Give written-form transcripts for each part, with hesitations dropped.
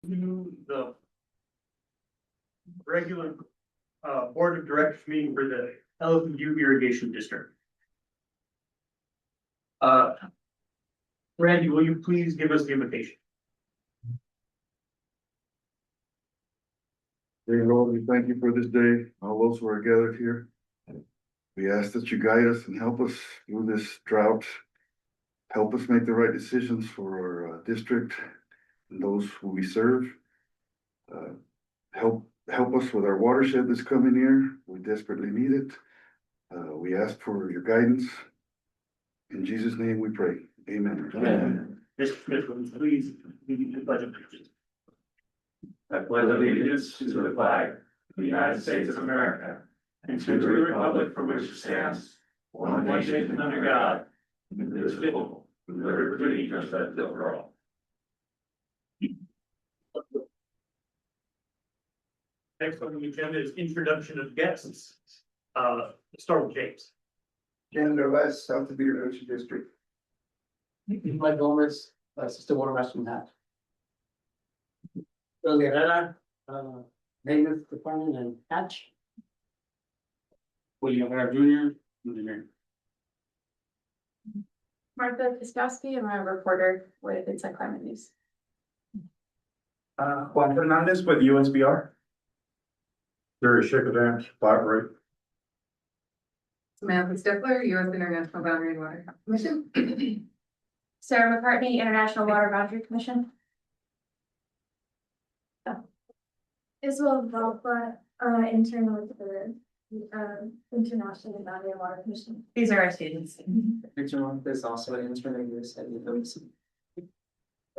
To the regular board of directors meeting for the Butte Irrigation District. Randy, will you please give us the invitation? Dear Lord, we thank you for this day, all those who are gathered here. We ask that you guide us and help us through this drought. Help us make the right decisions for our district and those who we serve. Help us with our watershed that's coming here. We desperately need it. We ask for your guidance. In Jesus' name we pray. Amen. Amen. Mr. Smith, will you please lead the pledge of allegiance? I pledge allegiance to the flag of the United States of America and to the republic for which it stands, one nation under God, indivisible, with liberty and justice for all. Next on the agenda is introduction of guests. Start with James. Janitor West, South of Irrigation District. Mike Gomez, Assistant Water Master in Hatch. Bill Herrera, Maintenance Department and Hatch. William Herrera Jr., Engineer. Martha Piskowski, I'm a reporter with Inside Climate News. Juan Fernandez with USBR. Very Shikadam, spot right. Samantha Stifler, U.S. International Boundary and Water Commission. Sarah McCartney, International Water Boundary Commission. Isabel Valpa, intern with the International Boundary and Water Commission. These are our students. Richard Monk is also an intern at USAID.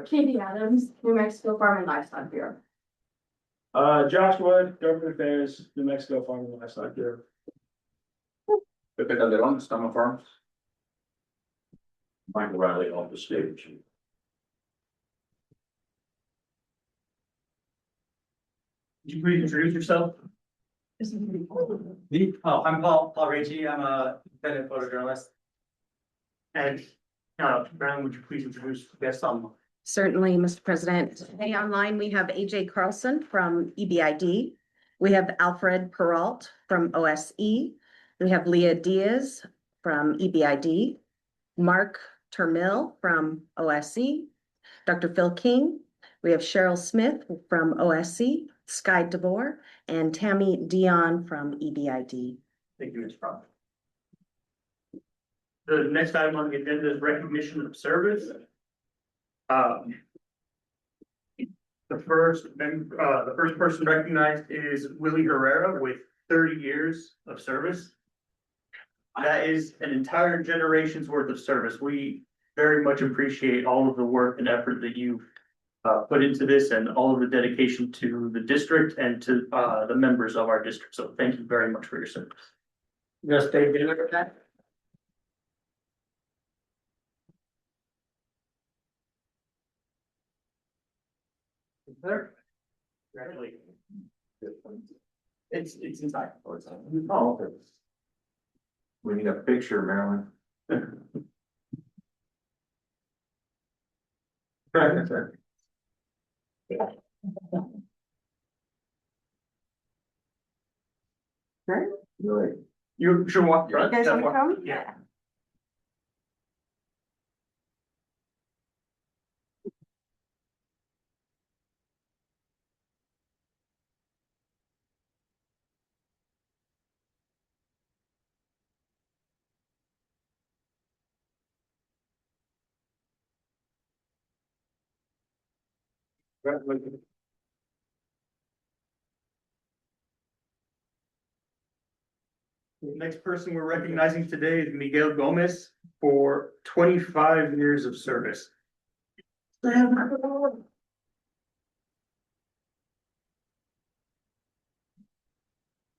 Katie Adams, New Mexico Farm and Livestock Bureau. Josh Wood, Government Affairs, New Mexico Farm and Livestock Bureau. Pepe Calderon, Stama Farms. Michael Riley, Office Stage. Would you please introduce yourself? I'm Paul Ricci. I'm a independent photojournalist. And Marilyn, would you please introduce the guests on? Certainly, Mr. President. Today online, we have AJ Carlson from EBID. We have Alfred Peralt from OSE. We have Leah Diaz from EBID. Mark Termill from OSE. Dr. Phil King. We have Cheryl Smith from OSE, Sky DeVore, and Tammy Dion from EBID. Thank you, Ms. Prop. The next item on the agenda is recognition of service. The first person recognized is Willie Herrera with 30 years of service. That is an entire generation's worth of service. We very much appreciate all of the work and effort that you put into this and all of the dedication to the district and to the members of our district. So thank you very much for your service. Just stay there with that. Congratulations. It's inside. Oh, okay. We need a picture, Marilyn. Really? You sure want? You guys want to come? Yeah. Congratulations. The next person we're recognizing today is Miguel Gomez for 25 years of service.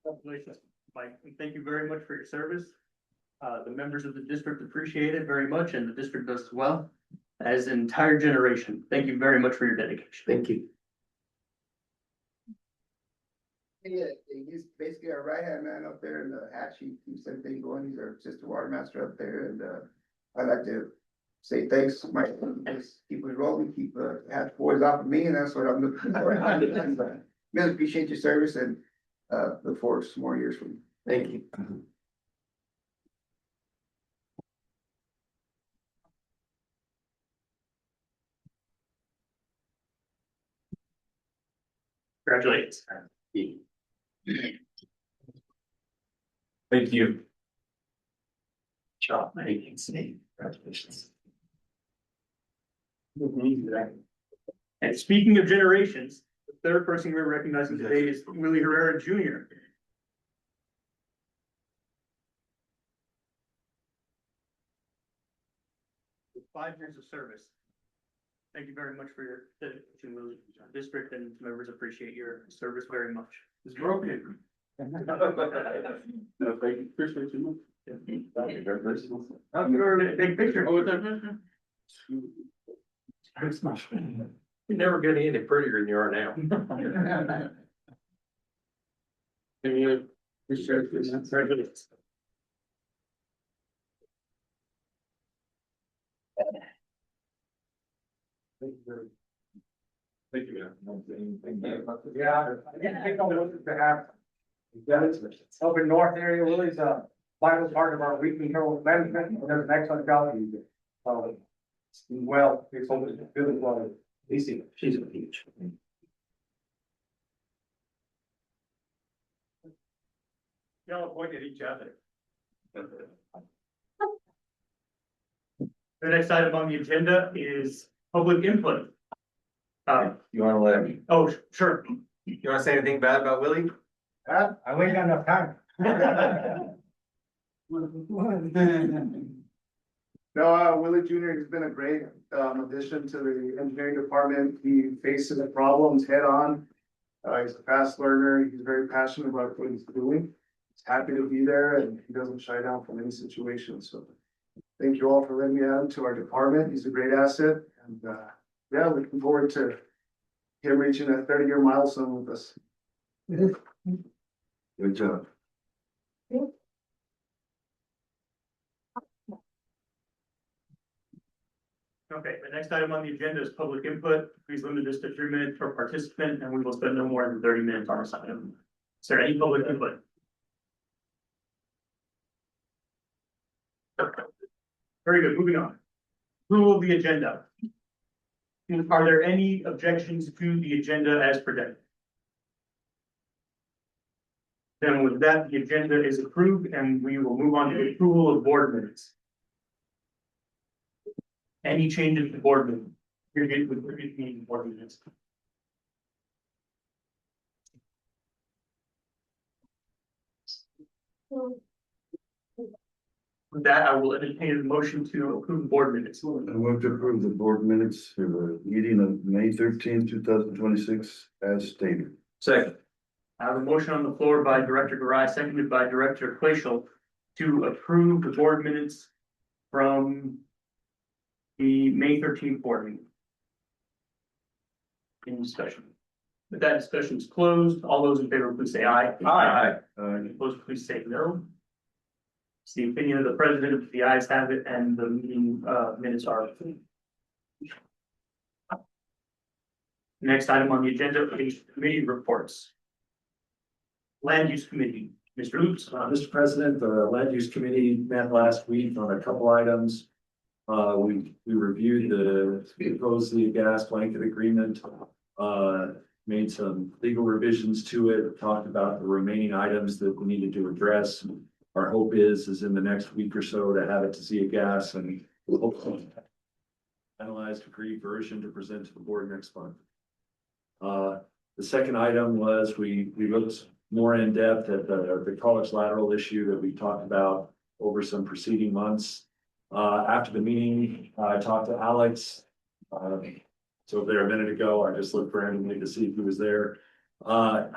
Congratulations, Mike, and thank you very much for your service. The members of the district appreciate it very much, and the district does as well, as an entire generation. Thank you very much for your dedication. Thank you. Yeah, he's basically our right hand man up there in the hatch. He keeps everything going. He's our assistant water master up there, and I like to say thanks, Mike, just keep it rolling, keep, half boys off of me, and that's what I'm looking for. Really appreciate your service and, look forward to some more years from you. Thank you. Congratulations. Thank you. Job, congratulations. And speaking of generations, the third person we're recognizing today is Willie Herrera Jr. With 5 years of service. Thank you very much for your dedication, Willie. District and members appreciate your service very much. It's broken. No, thank you, appreciate you. Big picture. You're never getting any prettier than you are now. Can you? Congratulations. Thank you. Yeah, I didn't think I wanted to have. Up in North area, Willie's a vital part of our weekly hill management, and does an excellent job. Well, it's always good as well. Easy. She's a peach. Y'all point at each other. The next item on the agenda is public input. You wanna let me, Oh, sure. you wanna say anything bad about Willie? I waited enough time. No, Willie Junior has been a great addition to the engineering department. He faces the problems head on. He's a fast learner. He's very passionate about what he's doing. He's happy to be there and he doesn't shy down from any situation. So thank you all for letting me add him to our department. He's a great asset and yeah, looking forward to him reaching a 30-year milestone with us. Good job. Okay, the next item on the agenda is public input. Please limit this to 3 minutes per participant, and we will spend no more than 30 minutes on this item. Is there any public input? Very good, moving on. Approval of the agenda. Are there any objections to the agenda as presented? Then with that, the agenda is approved and we will move on to the approval of board minutes. Any changes to board minutes? You're good with previous meeting board minutes. With that, I will entertain a motion to approve board minutes. I move to approve the board minutes for the meeting of May 13th, 2026 as stated. Second. I have a motion on the floor by Director Garai, seconded by Director Glacial to approve the board minutes from the May 13th board meeting. Any discussion? With that discussion is closed, all those in favor, please say aye. Aye. Any opposed, please say no. It's the opinion of the president, if the ayes have it, and the meeting minutes are approved. Next item on the agenda is committee reports. Land Use Committee, Mr. Oops. Mr. President, the Land Use Committee met last week on a couple items. We reviewed the proposed gas blanket agreement, made some legal revisions to it, talked about the remaining items that we needed to address. Our hope is in the next week or so to have it to see a gas and hopefully finalized agreed version to present to the board next month. The second item was we looked more in depth at the college lateral issue that we talked about over some preceding months. After the meeting, I talked to Alex. So there a minute ago, I just looked randomly to see if he was there.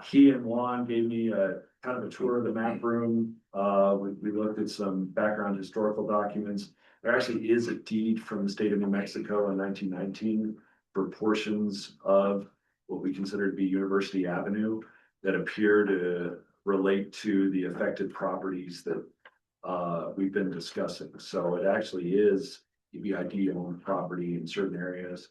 He and Juan gave me a kind of a tour of the map room. We looked at some background historical documents. There actually is a deed from the state of New Mexico in 1919 for portions of what we consider to be University Avenue that appear to relate to the affected properties that we've been discussing. So it actually is EBID owned property in certain areas.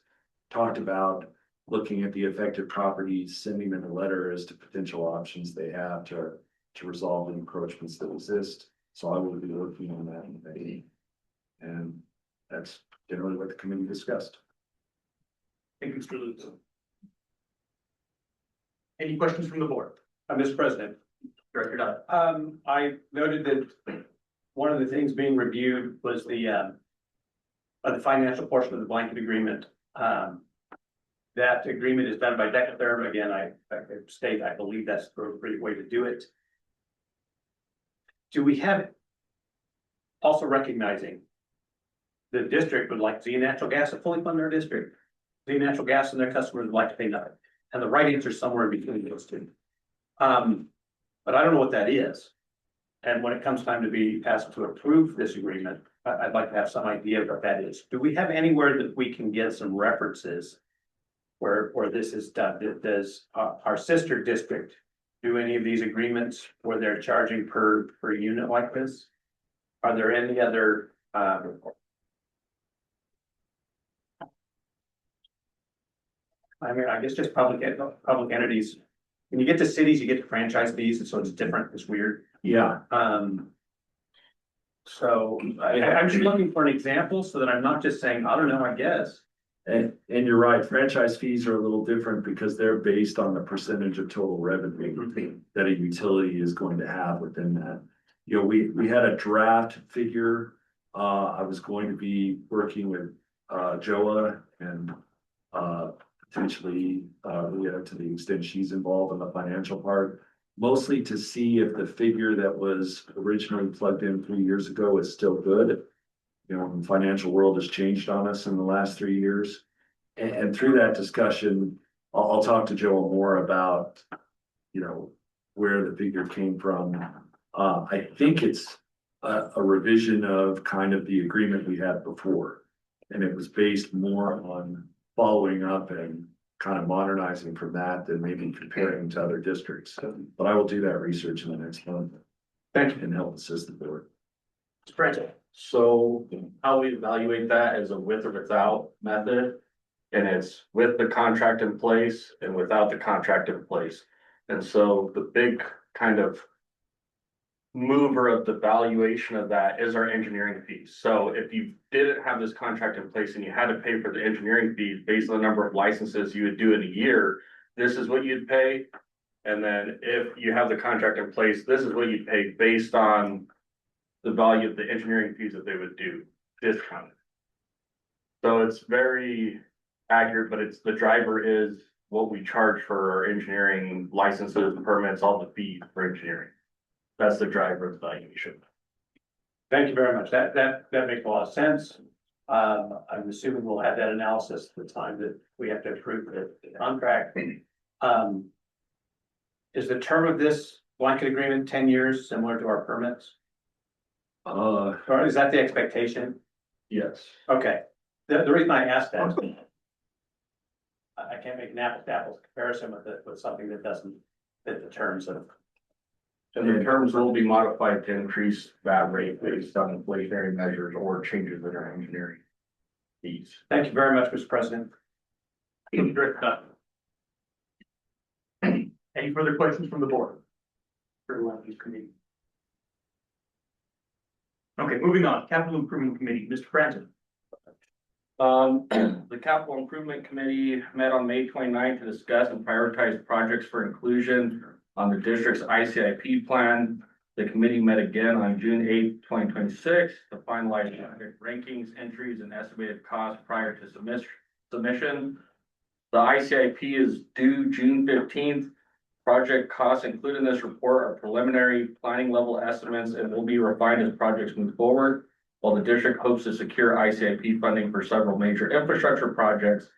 Talked about looking at the affected properties, sending them a letter as to potential options they have to resolve the encroachments that exist. So I will be working on that in May. And that's generally what the committee discussed. Thank you, Mr. Lutz. Any questions from the board? Mr. President, Director Dodd. I noted that one of the things being reviewed was the financial portion of the blanket agreement. That agreement is done by Decatherm. Again, I state, I believe that's the appropriate way to do it. Do we have, also recognizing the district would like Z Natural Gas to fully fund their district. Z Natural Gas and their customers would like to pay nothing. And the right answer is somewhere in between those two. But I don't know what that is. And when it comes time to be asked to approve this agreement, I'd like to have some idea of what that is. Do we have anywhere that we can get some references where this is done? Does our sister district do any of these agreements where they're charging per unit like this? Are there any other, I mean, I guess just public entities. When you get to cities, you get to franchise fees, and so it's different, it's weird. Yeah. So I'm just looking for an example so that I'm not just saying, I don't know, I guess. And you're right, franchise fees are a little different because they're based on the percentage of total revenue that a utility is going to have within that. You know, we had a draft figure. I was going to be working with Joa and potentially Leah, to the extent she's involved in the financial part, mostly to see if the figure that was originally plugged in 3 years ago is still good. You know, the financial world has changed on us in the last 3 years. And through that discussion, I'll talk to Joa more about, you know, where the figure came from. I think it's a revision of kind of the agreement we had before. And it was based more on following up and kind of modernizing from that than maybe comparing to other districts. But I will do that research in the next month. Thank you. And help assist the board. So how we evaluate that is a with or without method. And it's with the contract in place and without the contract in place. And so the big kind of mover of the valuation of that is our engineering fees. So if you didn't have this contract in place and you had to pay for the engineering fees based on the number of licenses you would do in a year, this is what you'd pay. And then if you have the contract in place, this is what you'd pay based on the value of the engineering fees that they would do discounted. So it's very accurate, but it's the driver is what we charge for our engineering licenses, permits, all the fees for engineering. That's the driver of the valuation. Thank you very much. That makes a lot of sense. I'm assuming we'll have that analysis at the time that we have to approve the contract. Is the term of this blanket agreement 10 years, similar to our permits? Or is that the expectation? Yes. Okay. The reason I asked that, I can't make an apples to apples comparison with something that doesn't fit the terms of. So the terms will be modified to increase that rate based on inflationary measures or changes in our engineering fees. Thank you very much, Mr. President. Any further questions from the board? Okay, moving on, Capital Improvement Committee, Mr. Franzen. The Capital Improvement Committee met on May 29th to discuss and prioritize projects for inclusion on the district's ICIP plan. The committee met again on June 8th, 2026 to finalize project rankings, entries, and estimated costs prior to submission. The ICIP is due June 15th. Project costs included in this report are preliminary planning level estimates and will be refined as projects move forward. While the district hopes to secure ICIP funding for several major infrastructure projects,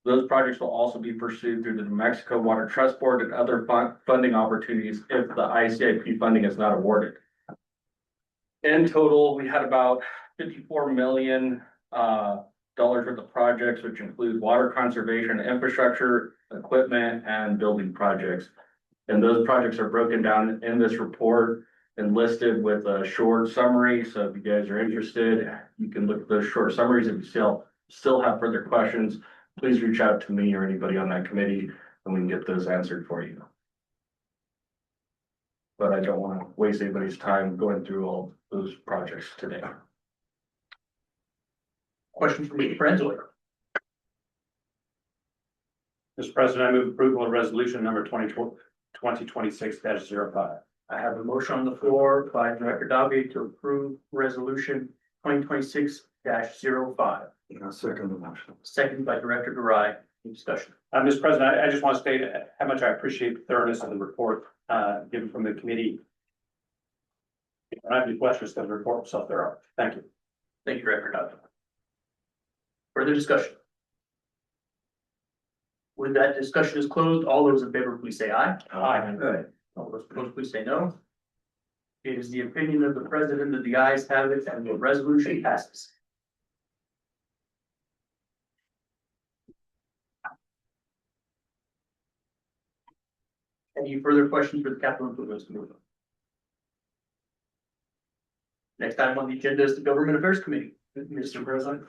those projects will also be pursued through the New Mexico Water Trust Board and other funding opportunities if the ICIP funding is not awarded. In total, we had about $54 million worth of projects, which include water conservation, infrastructure, equipment, and building projects. And those projects are broken down in this report. enlisted with a short summary, so if you guys are interested, you can look at those short summaries. If you still have further questions, please reach out to me or anybody on that committee, and we can get those answered for you. But I don't want to waste anybody's time going through all those projects today. Questions from Mr. Franzoy? Mr. President, I move approval of resolution number 2026-05. I have a motion on the floor by Director Dawes to approve resolution 2026-05. I second the motion. Second by Director Garai. Any discussion? Mr. President, I just want to state how much I appreciate the thoroughness of the report, given from the committee. If I have any questions, then the report itself there are. Thank you. Thank you, Director Dawes. Further discussion? When that discussion is closed, all those in favor, please say aye. Aye. All those opposed, please say no. It is the opinion of the president that the ayes have it and the resolution passes. Any further questions for the capital improvements committee? Next item on the agenda is the Government Affairs Committee. Mr. President.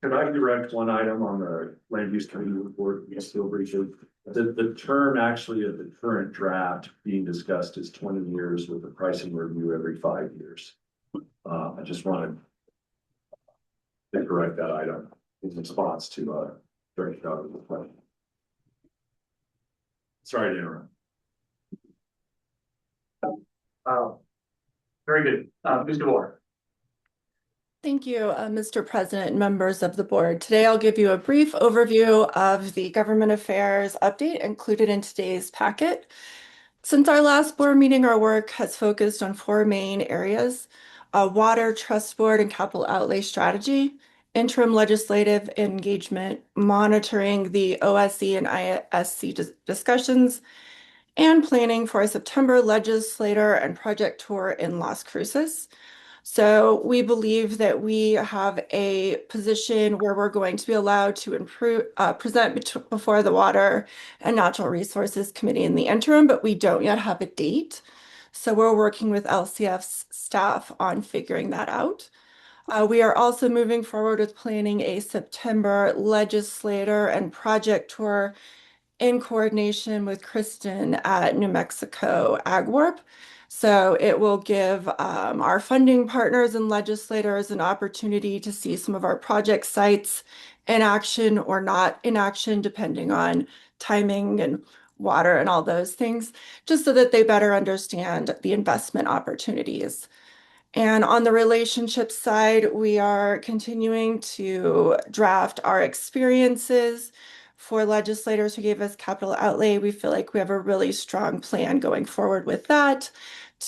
Could I direct one item on the land use committee report? Yes, still briefly. The term actually of the current draft being discussed is 20 years with a pricing review every 5 years. I just wanted to correct that item in response to Director Dawes' question. Sorry to interrupt. Very good. Ms. DeVore. Thank you, Mr. President and members of the board. Today, I'll give you a brief overview of the government affairs update included in today's packet. Since our last board meeting, our work has focused on 4 main areas: water, trust board, and capital outlay strategy, interim legislative engagement, monitoring the OSE and ISC discussions, and planning for a September legislator and project tour in Las Cruces. So we believe that we have a position where we're going to be allowed to present before the Water and Natural Resources Committee in the interim, but we don't yet have a date. So we're working with LCF's staff on figuring that out. We are also moving forward with planning a September legislator and project tour in coordination with Kristen at New Mexico Ag Warp. So it will give our funding partners and legislators an opportunity to see some of our project sites in action or not in action, depending on timing and water and all those things, just so that they better understand the investment opportunities. And on the relationship side, we are continuing to draft our experiences for legislators who gave us capital outlay. We feel like we have a really strong plan going forward with that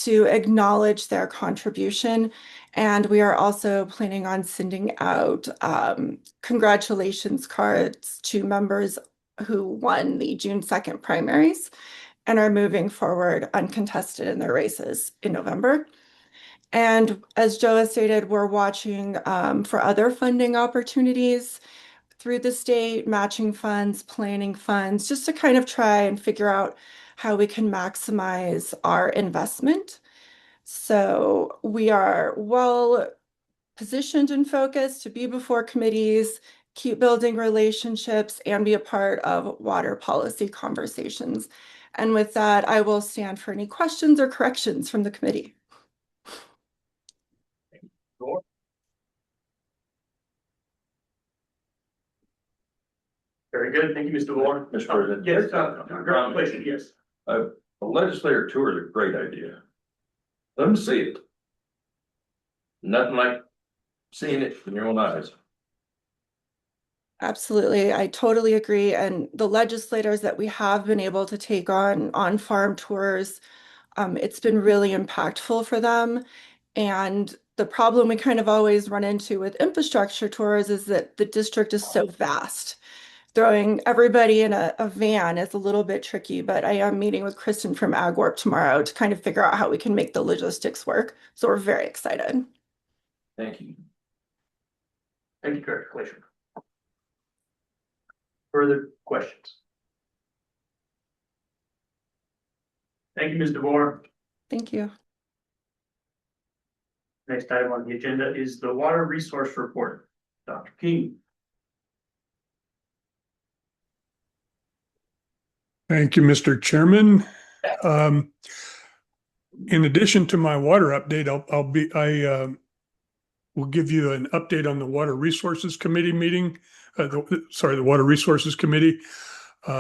to acknowledge their contribution. And we are also planning on sending out congratulations cards to members who won the June 2nd primaries and are moving forward uncontested in their races in November. And as Joe has stated, we're watching for other funding opportunities through the state, matching funds, planning funds, just to kind of try and figure out how we can maximize our investment. So we are well positioned and focused to be before committees, keep building relationships, and be a part of water policy conversations. And with that, I will stand for any questions or corrections from the committee. Very good. Thank you, Mr. DeVore. Mr. President. Yes, question, yes. A legislator tour is a great idea. Let them see it. Nothing like seeing it in your own eyes. Absolutely. I totally agree. And the legislators that we have been able to take on farm tours, it's been really impactful for them. And the problem we kind of always run into with infrastructure tours is that the district is so vast. Throwing everybody in a van is a little bit tricky, but I am meeting with Kristen from Ag Warp tomorrow to kind of figure out how we can make the logistics work. So we're very excited. Thank you. Thank you, congratulations. Further questions? Thank you, Ms. DeVore. Thank you. Next item on the agenda is the water resource report. Dr. King. Thank you, Mr. Chairman. In addition to my water update, I will give you an update on the Water Resources Committee meeting. The Water Resources Committee.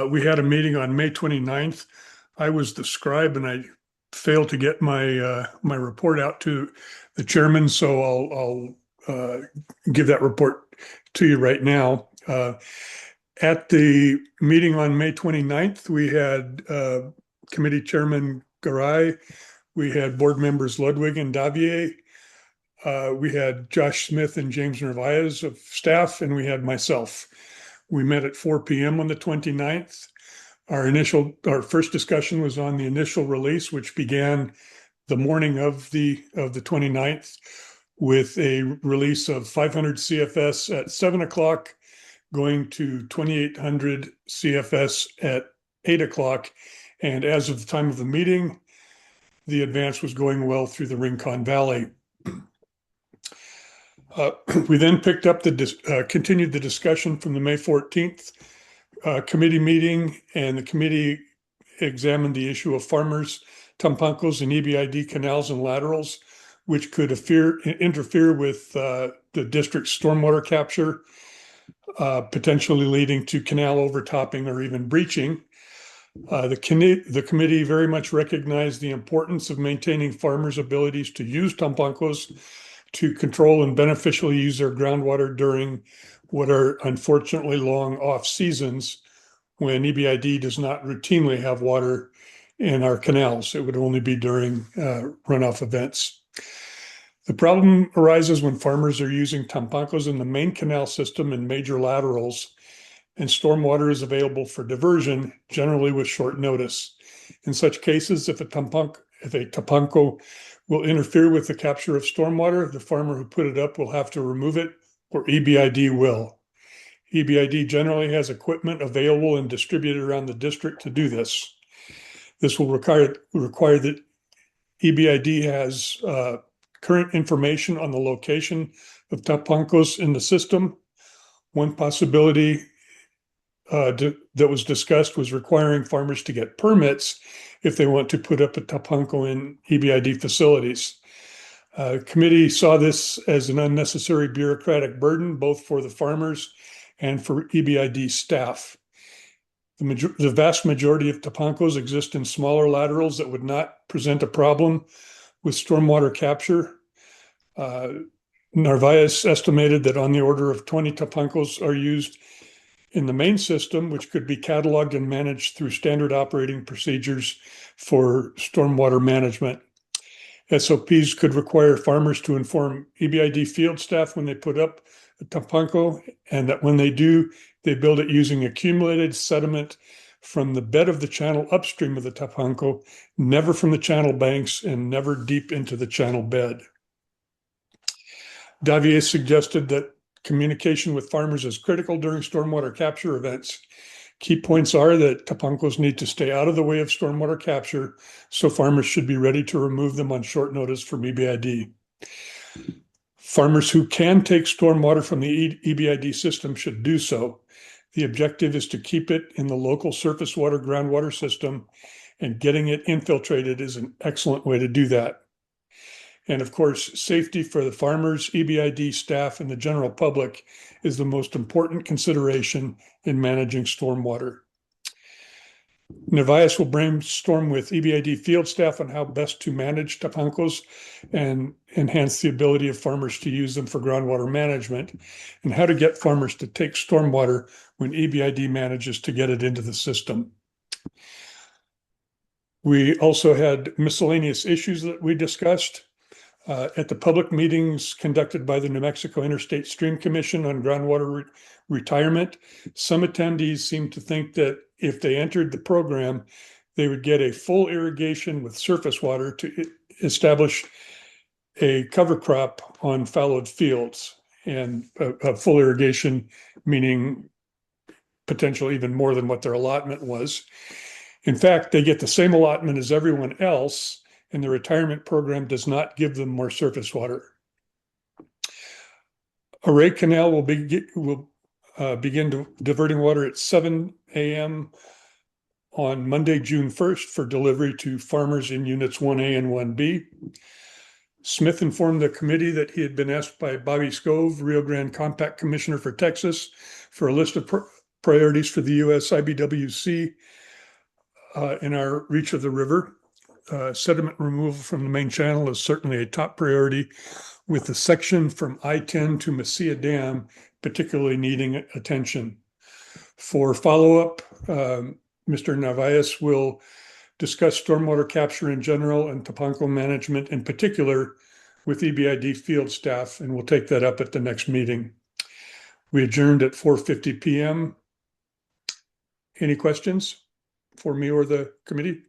We had a meeting on May 29th. I was the scribe and I failed to get my my report out to the chairman, so I'll give that report to you right now. At the meeting on May 29th, we had committee chairman Garay, we had board members Ludwig and Davier, we had Josh Smith and James Narvaez of staff, and we had myself. We met at 4 p.m. on the 29th. Our first discussion was on the initial release, which began the morning of the 29th with a release of 500 CFS at 7 o'clock, going to 2,800 CFS at 8 o'clock. And as of the time of the meeting, the advance was going well through the Rincon Valley. We then picked up continued the discussion from the May 14th committee meeting, and the committee examined the issue of farmers, tampancos, and EBID canals and laterals, which could interfere with the district's stormwater capture, potentially leading to canal overtopping or even breaching. The committee very much recognized the importance of maintaining farmers' abilities to use tampancos to control and beneficially use their groundwater during what are unfortunately long off seasons when EBID does not routinely have water in our canals. It would only be during runoff events. The problem arises when farmers are using tampancos in the main canal system and major laterals, and stormwater is available for diversion, generally with short notice. In such cases, if a tapanco will interfere with the capture of stormwater, the farmer who put it up will have to remove it, or EBID will. EBID generally has equipment available and distributed around the district to do this. This will require that EBID has current information on the location of tapancos in the system. One possibility that was discussed was requiring farmers to get permits if they want to put up a tapanco in EBID facilities. Committee saw this as an unnecessary bureaucratic burden, both for the farmers and for EBID staff. The vast majority of tapancos exist in smaller laterals that would not present a problem with stormwater capture. Narvaez estimated that on the order of 20 tapancos are used in the main system, which could be cataloged and managed through standard operating procedures for stormwater management. SOPs could require farmers to inform EBID field staff when they put up a tapanco, and that when they do, they build it using accumulated sediment from the bed of the channel upstream of the tapanco, never from the channel banks and never deep into the channel bed. Davier suggested that communication with farmers is critical during stormwater capture events. Key points are that tapancos need to stay out of the way of stormwater capture, so farmers should be ready to remove them on short notice from EBID. Farmers who can take stormwater from the EBID system should do so. The objective is to keep it in the local surface water groundwater system, and getting it infiltrated is an excellent way to do that. And of course, safety for the farmers, EBID staff, and the general public is the most important consideration in managing stormwater. Narvaez will brainstorm with EBID field staff on how best to manage tapancos and enhance the ability of farmers to use them for groundwater management, and how to get farmers to take stormwater when EBID manages to get it into the system. We also had miscellaneous issues that we discussed. At the public meetings conducted by the New Mexico Interstate Stream Commission on groundwater retirement, some attendees seemed to think that if they entered the program, they would get a full irrigation with surface water to establish a cover crop on fallowed fields, and a full irrigation meaning potentially even more than what their allotment was. In fact, they get the same allotment as everyone else, and the retirement program does not give them more surface water. Array Canal will begin diverting water at 7 a.m. on Monday, June 1st for delivery to farmers in units 1A and 1B. Smith informed the committee that he had been asked by Bobby Scove, Rio Grande Compact Commissioner for Texas, for a list of priorities for the U.S. IBWC in our reach of the river. Sediment removal from the main channel is certainly a top priority, with the section from I-10 to Mesilla Dam particularly needing attention. For follow-up, Mr. Narvaez will discuss stormwater capture in general and Tapanco management in particular with EBID field staff, and we'll take that up at the next meeting. We adjourned at 4:50 p.m. Any questions for me or the committee?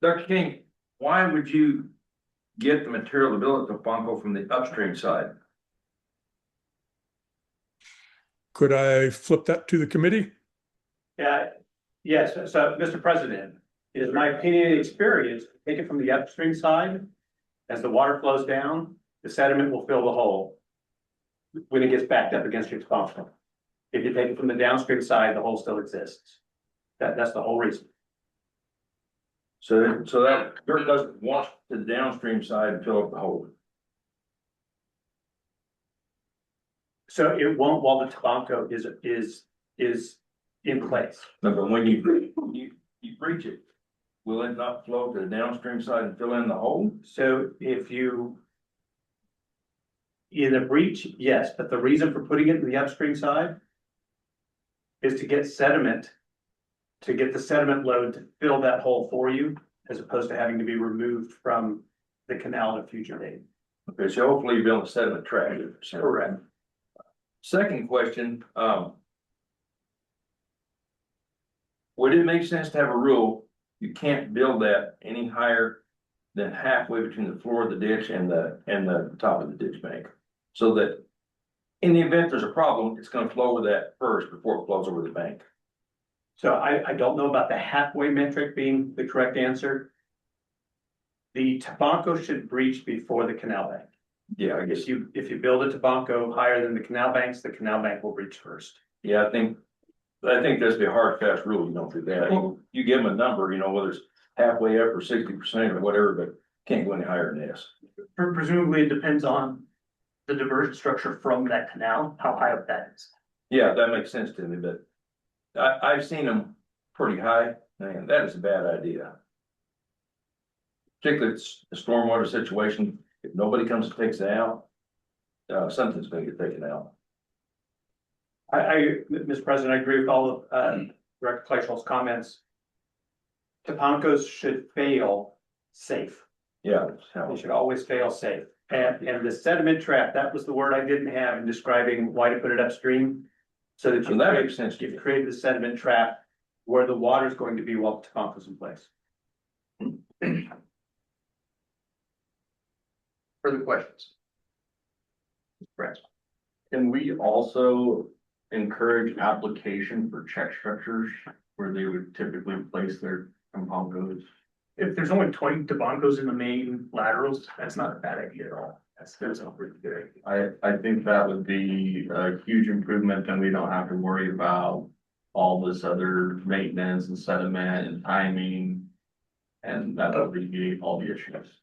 Dr. King, why would you get the material to build at Tapanco from the upstream side? Could I flip that to the committee? Yeah, yes, so Mr. President, it is my opinion and experience, take it from the upstream side. As the water flows down, the sediment will fill the hole when it gets backed up against your Tapanco. If you take it from the downstream side, the hole still exists. That's the whole reason. So that dirt doesn't wash to the downstream side and fill up the hole. So it won't while the Tapanco is in place. No, but when you breach it, will it not flow to the downstream side and fill in the hole? So if you in a breach, yes, but the reason for putting it in the upstream side is to get sediment, to get the sediment load to fill that hole for you, as opposed to having to be removed from the canal at a future date. Okay, so hopefully you build a sediment trap. Correct. Second question, would it make sense to have a rule, you can't build that any higher than halfway between the floor of the ditch and the top of the ditch bank? So that in the event there's a problem, it's gonna flow over that first before it flows over the bank. So I don't know about the halfway metric being the correct answer. The Tapanco should breach before the canal bank. Yeah, I guess. If you build a Tapanco higher than the canal banks, the canal bank will breach first. Yeah, I think that's the hard, fast rule, you don't do that. You give them a number, you know, whether it's halfway up or 60% or whatever, but can't go any higher than this. Presumably it depends on the diversion structure from that canal, how high up that is. Yeah, that makes sense to me, but I've seen them pretty high, man, that is a bad idea. Particularly it's a stormwater situation, if nobody comes and takes it out, something's gonna get taken out. Mr. President, I agree with all of Director Clayshall's comments. Tapancos should fail safe. Yeah. They should always fail safe. And the sediment trap, that was the word I didn't have in describing why to put it upstream. So that So that makes sense. you've created the sediment trap where the water is going to be while the Tapanco's in place. Further questions? Can we also encourage application for check structures where they would typically place their Tapancos? If there's only 20 Tabancos in the main laterals, that's not a bad idea at all. That's a pretty good idea. I think that would be a huge improvement, and we don't have to worry about all this other maintenance and sediment and timing. And that would alleviate all the issues.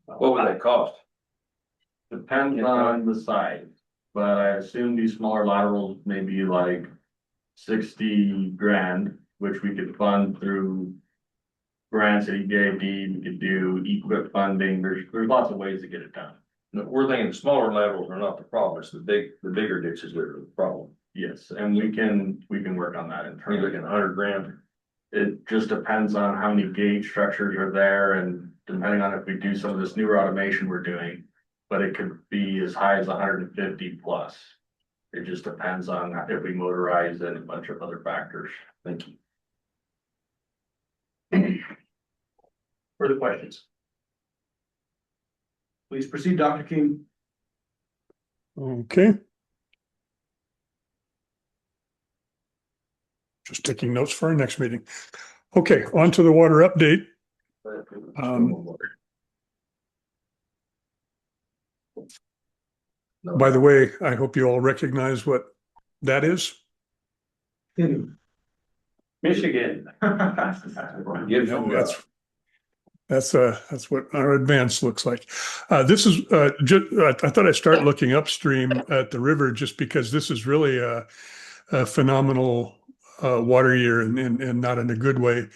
What would that cost? Depends on the size, but I assume these smaller laterals may be like 60 grand, which we could fund through grants at EBID, we could do equip funding, there's lots of ways to get it done. No, we're thinking the smaller laterals are not the problem, it's the bigger ditches that are the problem. Yes, and we can work on that in You're terms. looking 100 grand. It just depends on how many gauge structures are there and depending on if we do some of this newer automation we're doing. But it could be as high as 150 plus. It just depends on if we motorize and a bunch of other factors. Thank you. Further questions? Please proceed, Dr. King. Okay. Just taking notes for our next meeting. Okay, on to the water update. By the way, I hope you all recognize what that is. Michigan. That's what our advance looks like. This is I thought I'd start looking upstream at the river just because this is really a phenomenal water year and not in a good way.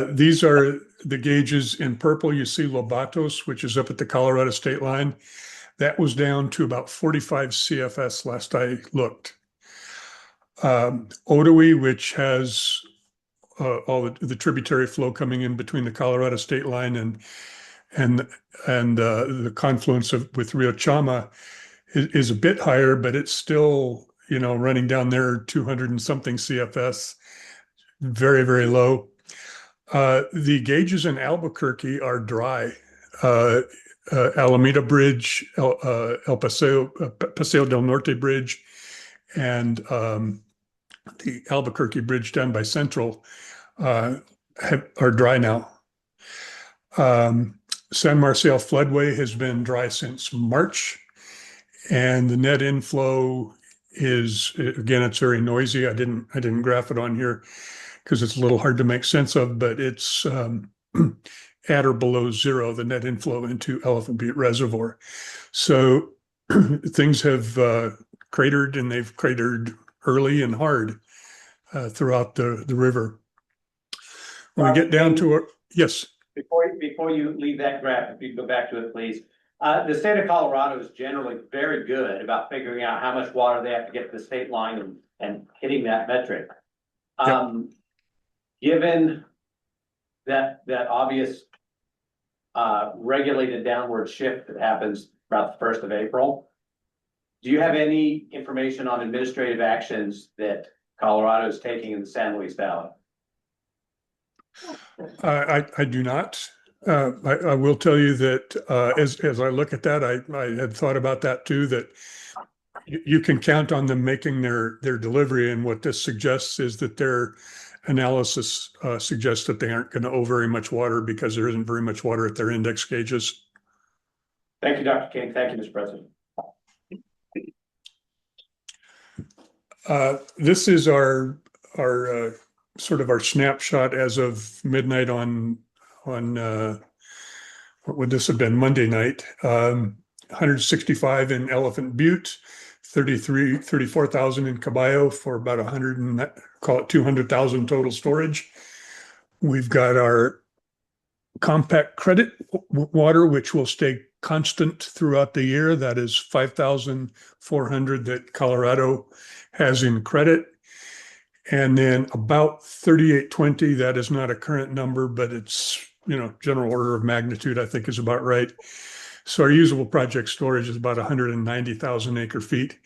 These are the gauges in purple. You see Lobatos, which is up at the Colorado state line. That was down to about 45 CFS last I looked. Otoe, which has all the tributary flow coming in between the Colorado state line and the confluence with Rio Chama is a bit higher, but it's still, running down there 200 and something CFS, very, very low. The gauges in Albuquerque are dry. Alameda Bridge, El Paseo del Norte Bridge, and the Albuquerque Bridge down by Central are dry now. San Marcial floodway has been dry since March, and the net inflow is, again, it's very noisy. I didn't graph it on here because it's a little hard to make sense of, but it's at or below zero, the net inflow into Elephant Butte Reservoir. So things have cratered, and they've cratered early and hard throughout the river. When we get down to yes. Before you leave that graph, if you go back to it, please. The state of Colorado is generally very good about figuring out how much water they have to get to the state line and hitting that metric. Given that obvious regulated downward shift that happens about the 1st of April, do you have any information on administrative actions that Colorado is taking in the San Luis Valley? I do not. I will tell you that as I look at that, I had thought about that too, that you can count on them making their delivery. And what this suggests is that their analysis suggests that they aren't going to owe very much water because there isn't very much water at their index gauges. Thank you, Dr. King. Thank you, Mr. President. This is our sort of our snapshot as of midnight on what would this have been, Monday night. 165 in Elephant Butte, 34,000 in Caballo for about 100 and call it 200,000 total storage. We've got our compact credit water, which will stay constant throughout the year. That is 5,400 that Colorado has in credit. And then about 3820, that is not a current number, but it's, general order of magnitude, I think is about right. So our usable project storage is about 190,000 acre feet.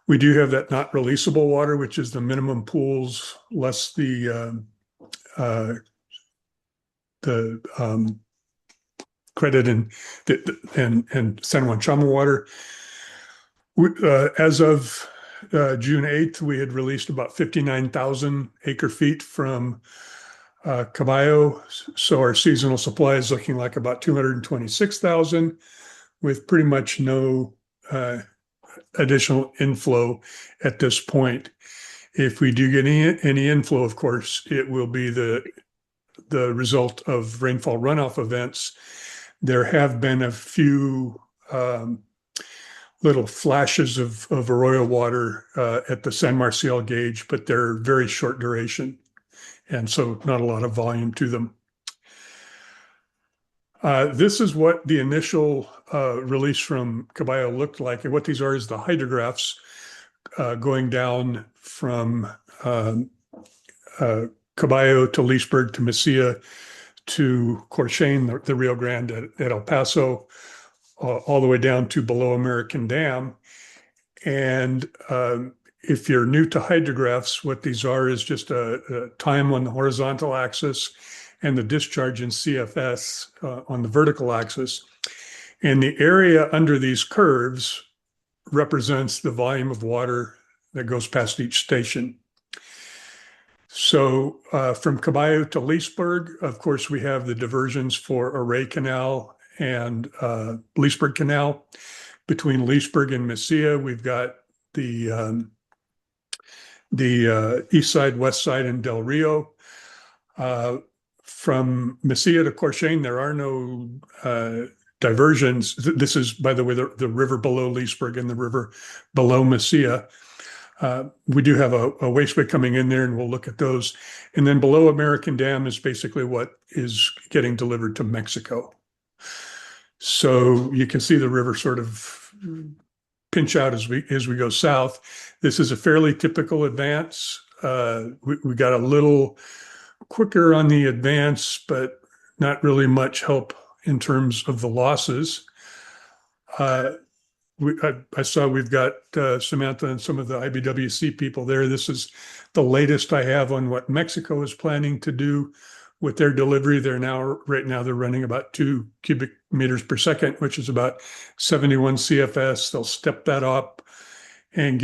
We do have that not releasable water, which is the minimum pools less the credit and San Juan Chama water. As of June 8th, we had released about 59,000 acre feet from Caballo. So our seasonal supply is looking like about 226,000 with pretty much no additional inflow at this point. If we do get any inflow, of course, it will be the result of rainfall runoff events. There have been a few little flashes of arroyo water at the San Marcial gauge, but they're very short duration, and so not a lot of volume to them. This is what the initial release from Caballo looked like, and what these are is the hydrographs going down from Caballo to Leesburg to Mesilla to Corshain, the Rio Grande at El Paso, all the way down to below American Dam. And if you're new to hydrographs, what these are is just a time on the horizontal axis and the discharge in CFS on the vertical axis. And the area under these curves represents the volume of water that goes past each station. So from Caballo to Leesburg, of course, we have the diversions for Array Canal and Leesburg Canal. Between Leesburg and Mesilla, we've got the east side, west side, and Del Rio. From Mesilla to Corshane, there are no diversions. This is, by the way, the river below Leesburg and the river below Mesilla. We do have a wasteway coming in there, and we'll look at those. And then below American Dam is basically what is getting delivered to Mexico. So you can see the river sort of pinch out as we go south. This is a fairly typical advance. We got a little quicker on the advance, but not really much help in terms of the losses. I saw we've got Samantha and some of the IBWC people there. This is the latest I have on what Mexico is planning to do with their delivery. Right now they're running about 2 cubic meters per second, which is about 71 CFS. They'll step that up and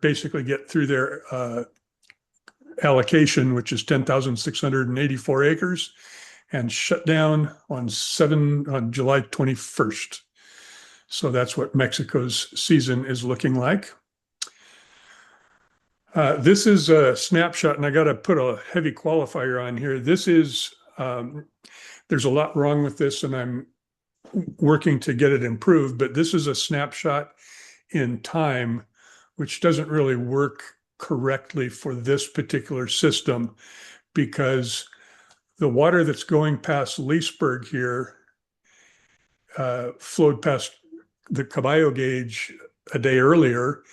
basically get through their allocation, which is 10,684 acres, and shut down on July 21st. So that's what Mexico's season is looking like. This is a snapshot, and I got to put a heavy qualifier on here. This is, there's a lot wrong with this, and I'm working to get it improved, but this is a snapshot in time, which doesn't really work correctly for this particular system, because the water that's going past Leesburg here flowed past the Caballo gauge a day earlier,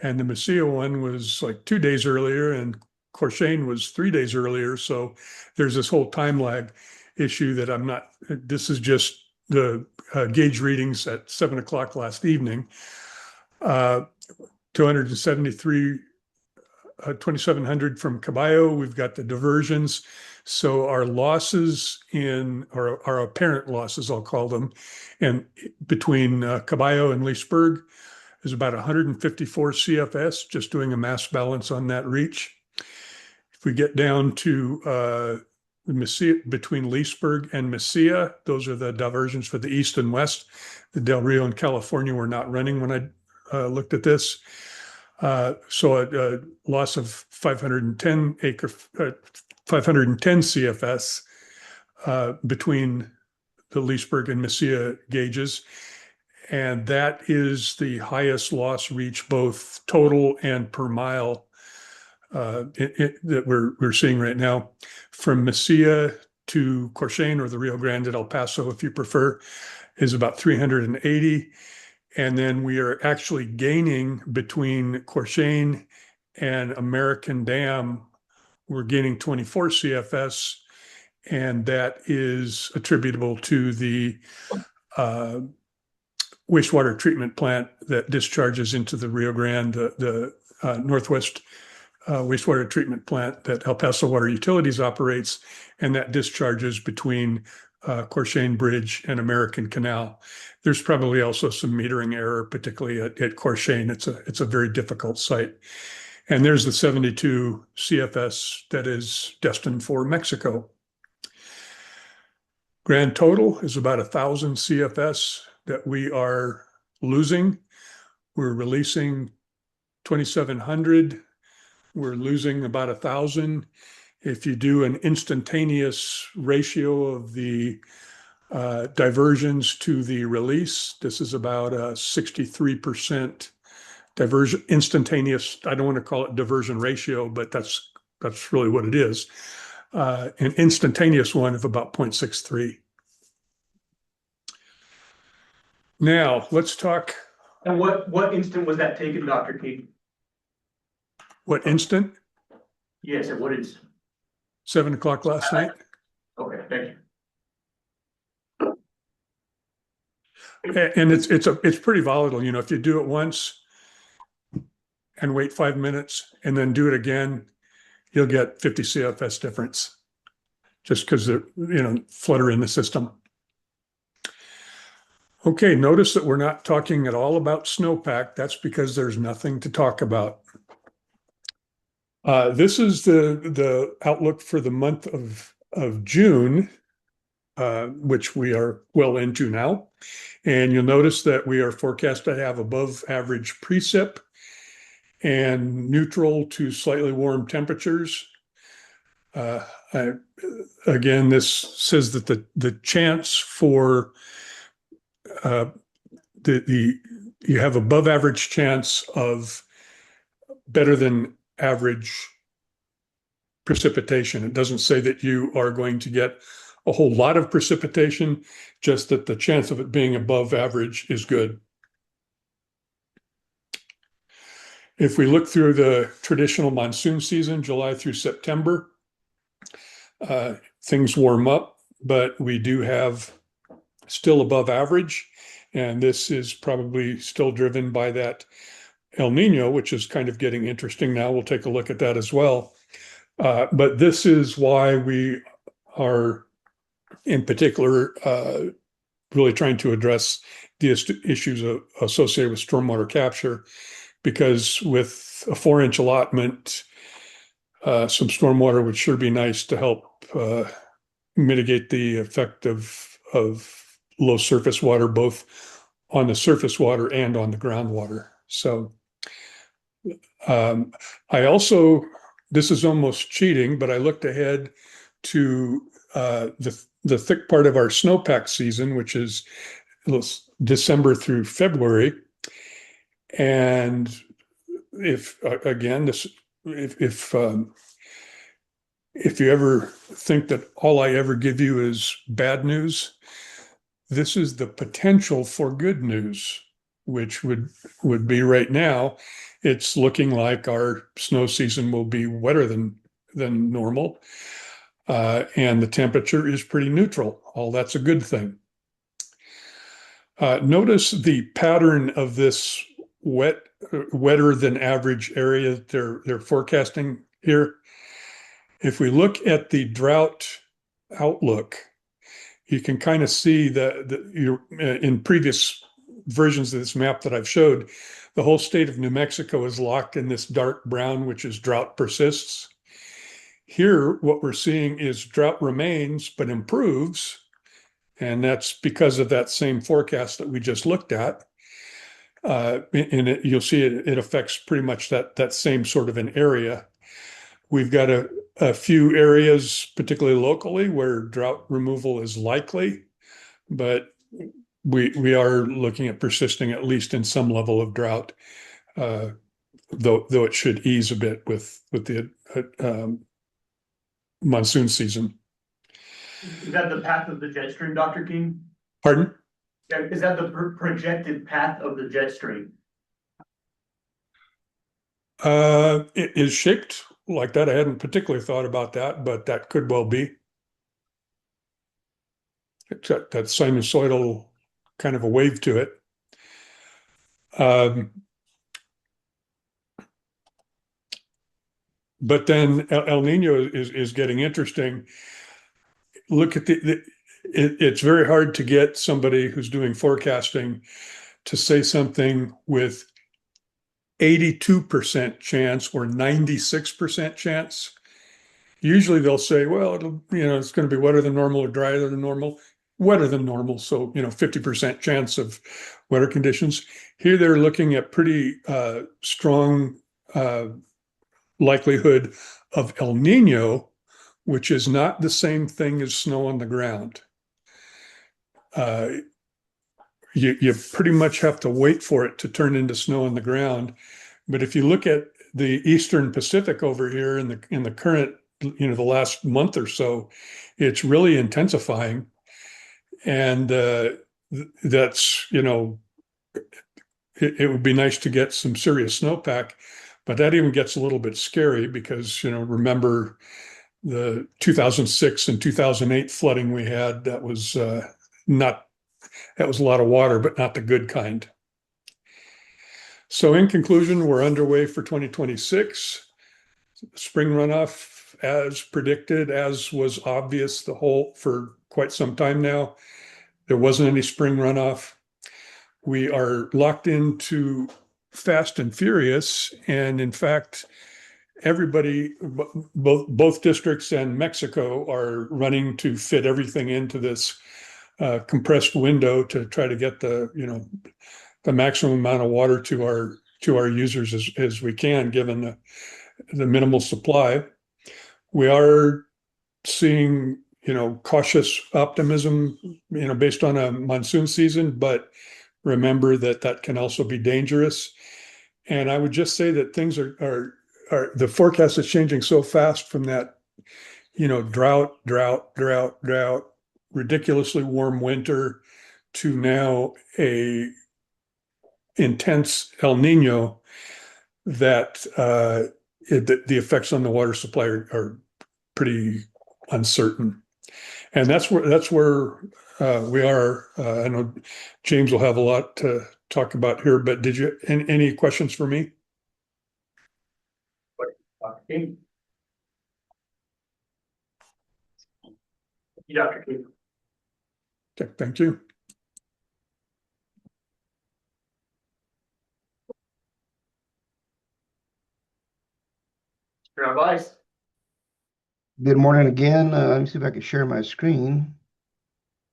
and the Mesilla one was like 2 days earlier, and Corshane was 3 days earlier. So there's this whole time lag issue that this is just the gauge readings at 7 o'clock last evening. 273, 2,700 from Caballo. We've got the diversions. So our losses or our apparent losses, I'll call them, and between Caballo and Leesburg is about 154 CFS, just doing a mass balance on that reach. If we get down to Mesilla, between Leesburg and Mesilla, those are the diversions for the east and west. The Del Rio and California were not running when I looked at this. So a loss of 510 CFS between the Leesburg and Mesilla gauges. And that is the highest loss reach, both total and per mile, that we're seeing right now. From Mesilla to Corshane, or the Rio Grande at El Paso, if you prefer, is about 380. And then we are actually gaining between Corshane and American Dam. We're gaining 24 CFS, and that is attributable to the wastewater treatment plant that discharges into the Rio Grande, the Northwest wastewater treatment plant that El Paso Water Utilities operates, and that discharges between Corshane Bridge and American Canal. There's probably also some metering error, particularly at Corshane. It's a very difficult site. And there's the 72 CFS that is destined for Mexico. Grand total is about 1,000 CFS that we are losing. We're releasing 2,700. We're losing about 1,000. If you do an instantaneous ratio of the diversions to the release, this is about a 63% diversion, instantaneous. I don't want to call it diversion ratio, but that's really what it is. An instantaneous one of about 0.63. Now let's talk. And what instant was that taken, Dr. King? What instant? Yes, at what instant? 7 o'clock last night. Okay, thank you. And it's pretty volatile. You know, if you do it once and wait 5 minutes and then do it again, you'll get 50 CFS difference just because they're, flutter in the system. Okay, notice that we're not talking at all about snowpack. That's because there's nothing to talk about. This is the outlook for the month of June, which we are well into now. And you'll notice that we are forecast to have above average precip and neutral to slightly warm temperatures. Again, this says that the chance for you have above average chance of better than average precipitation. It doesn't say that you are going to get a whole lot of precipitation, just that the chance of it being above average is good. If we look through the traditional monsoon season, July through September, things warm up, but we do have still above average. And this is probably still driven by that El Nino, which is kind of getting interesting now. We'll take a look at that as well. But this is why we are in particular really trying to address the issues associated with stormwater capture, because with a 4-inch allotment, some stormwater would sure be nice to help mitigate the effect of low surface water, both on the surface water and on the groundwater. So I also, this is almost cheating, but I looked ahead to the thick part of our snowpack season, which is December through February. And if again, if you ever think that all I ever give you is bad news, this is the potential for good news, which would be right now. It's looking like our snow season will be wetter than normal. And the temperature is pretty neutral. All that's a good thing. Notice the pattern of this wetter than average area they're forecasting here. If we look at the drought outlook, you can kind of see that in previous versions of this map that I've showed, the whole state of New Mexico is locked in this dark brown, which is drought persists. Here, what we're seeing is drought remains, but improves. And that's because of that same forecast that we just looked at. And you'll see it affects pretty much that same sort of an area. We've got a few areas, particularly locally, where drought removal is likely, but we are looking at persisting at least in some level of drought, though it should ease a bit with the monsoon season. Is that the path of the jet stream, Dr. King? Pardon? Is that the projected path of the jet stream? It is shaped like that. I hadn't particularly thought about that, but that could well be. It's got that sinusoidal kind of a wave to it. But then El Nino is getting interesting. Look at it's very hard to get somebody who's doing forecasting to say something with 82% chance or 96% chance. Usually they'll say, well, it's going to be wetter than normal or drier than normal. Wetter than normal, so 50% chance of wetter conditions. Here they're looking at pretty strong likelihood of El Nino, which is not the same thing as snow on the ground. You pretty much have to wait for it to turn into snow on the ground. But if you look at the Eastern Pacific over here in the current, the last month or so, it's really intensifying. And that's, it would be nice to get some serious snowpack, but that even gets a little bit scary because, remember the 2006 and 2008 flooding we had, that was a lot of water, but not the good kind. So in conclusion, we're underway for 2026. Spring runoff as predicted, as was obvious for quite some time now. There wasn't any spring runoff. We are locked into fast and furious. And in fact, everybody, both districts and Mexico are running to fit everything into this compressed window to try to get the maximum amount of water to our users as we can, given the minimal supply. We are seeing, cautious optimism, based on a monsoon season, but remember that can also be dangerous. And I would just say that things are the forecast is changing so fast from that, drought, ridiculously warm winter to now a intense El Nino that the effects on the water supply are pretty uncertain. And that's where we are. I know James will have a lot to talk about here, but did you, any questions for me? Dr. King. Okay, thank you. Mr. Vice. Good morning again. Let me see if I can share my screen.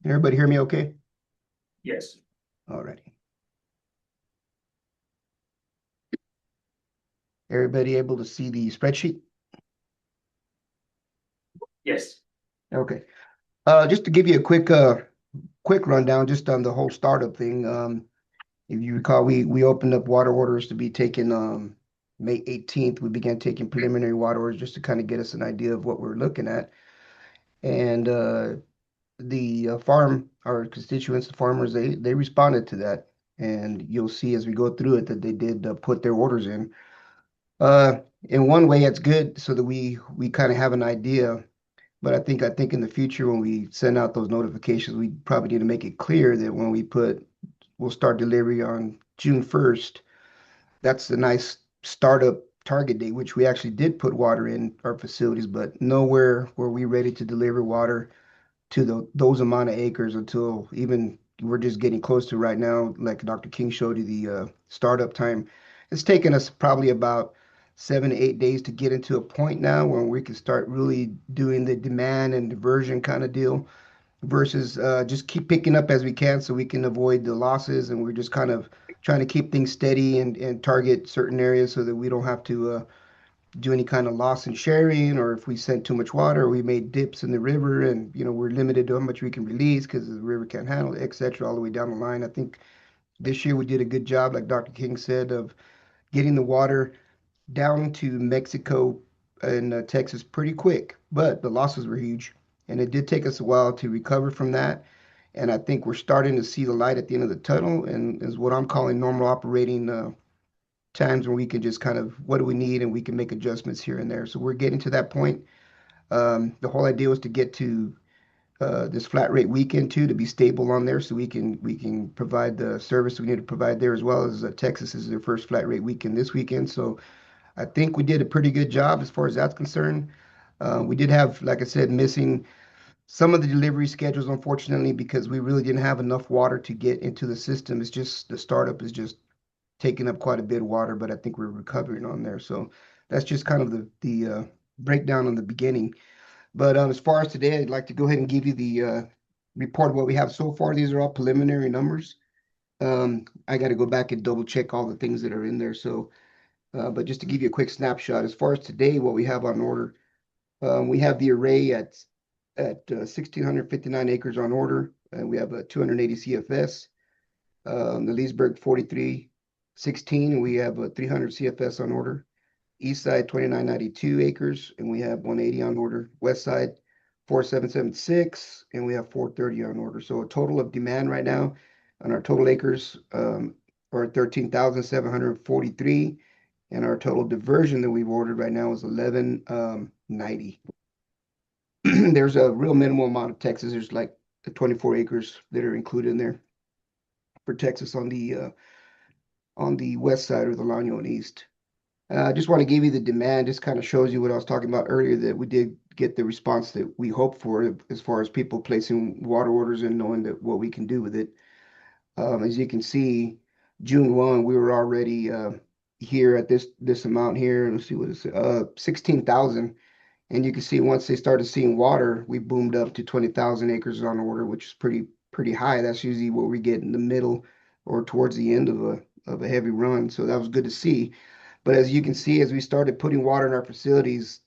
Can everybody hear me okay? Yes. Alrighty. Everybody able to see the spreadsheet? Yes. Okay. Just to give you a quick rundown just on the whole startup thing. If you recall, we opened up water orders to be taken May 18th. We began taking preliminary water orders just to kind of get us an idea of what we're looking at. And the farm, our constituents, the farmers, they responded to that. And you'll see as we go through it that they did put their orders in. In one way, it's good so that we kind of have an idea. But I think in the future when we send out those notifications, we probably need to make it clear that when we'll start delivery on June 1st. That's a nice startup target date, which we actually did put water in our facilities, but nowhere were we ready to deliver water to those amount of acres until even we're just getting close to right now. Like Dr. King showed you the startup time. It's taken us probably about 7 to 8 days to get into a point now where we can start really doing the demand and diversion kind of deal versus just keep picking up as we can so we can avoid the losses. And we're just kind of trying to keep things steady and target certain areas so that we don't have to do any kind of loss in sharing, or if we sent too much water, we made dips in the river and, we're limited to how much we can release because the river can't handle it, et cetera, all the way down the line. I think this year we did a good job, like Dr. King said, of getting the water down to Mexico and Texas pretty quick, but the losses were huge. And it did take us a while to recover from that. And I think we're starting to see the light at the end of the tunnel, and is what I'm calling normal operating times where we can just kind of, what do we need, and we can make adjustments here and there. So we're getting to that point. The whole idea was to get to this flat rate weekend too, to be stable on there, so we can provide the service we need to provide there, as well as Texas is their first flat rate weekend this weekend. So I think we did a pretty good job as far as that's concerned. We did have, like I said, missing some of the delivery schedules, unfortunately, because we really didn't have enough water to get into the system. It's just the startup is just taking up quite a bit of water, but I think we're recovering on there. So that's just kind of the breakdown on the beginning. But as far as today, I'd like to go ahead and give you the report of what we have so far. These are all preliminary numbers. I got to go back and double check all the things that are in there. So, but just to give you a quick snapshot, as far as today, what we have on order, we have the array at 1,659 acres on order. We have a 280 CFS. The Leesburg 4316, we have a 300 CFS on order. East side 2992 acres, and we have 180 on order. West side 4776, and we have 430 on order. So a total of demand right now on our total acres are 13,743, and our total diversion that we've ordered right now is 1190. There's a real minimal amount of Texas. There's like 24 acres that are included in there for Texas on the west side of the Llano and east. I just want to give you the demand. Just kind of shows you what I was talking about earlier, that we did get the response that we hoped for as far as people placing water orders and knowing that what we can do with it. As you can see, June 1, we were already here at this amount here. Let's see what it's 16,000. And you can see once they started seeing water, we boomed up to 20,000 acres on order, which is pretty high. That's usually what we get in the middle or towards the end of a heavy run. So that was good to see. But as you can see, as we started putting water in our facilities,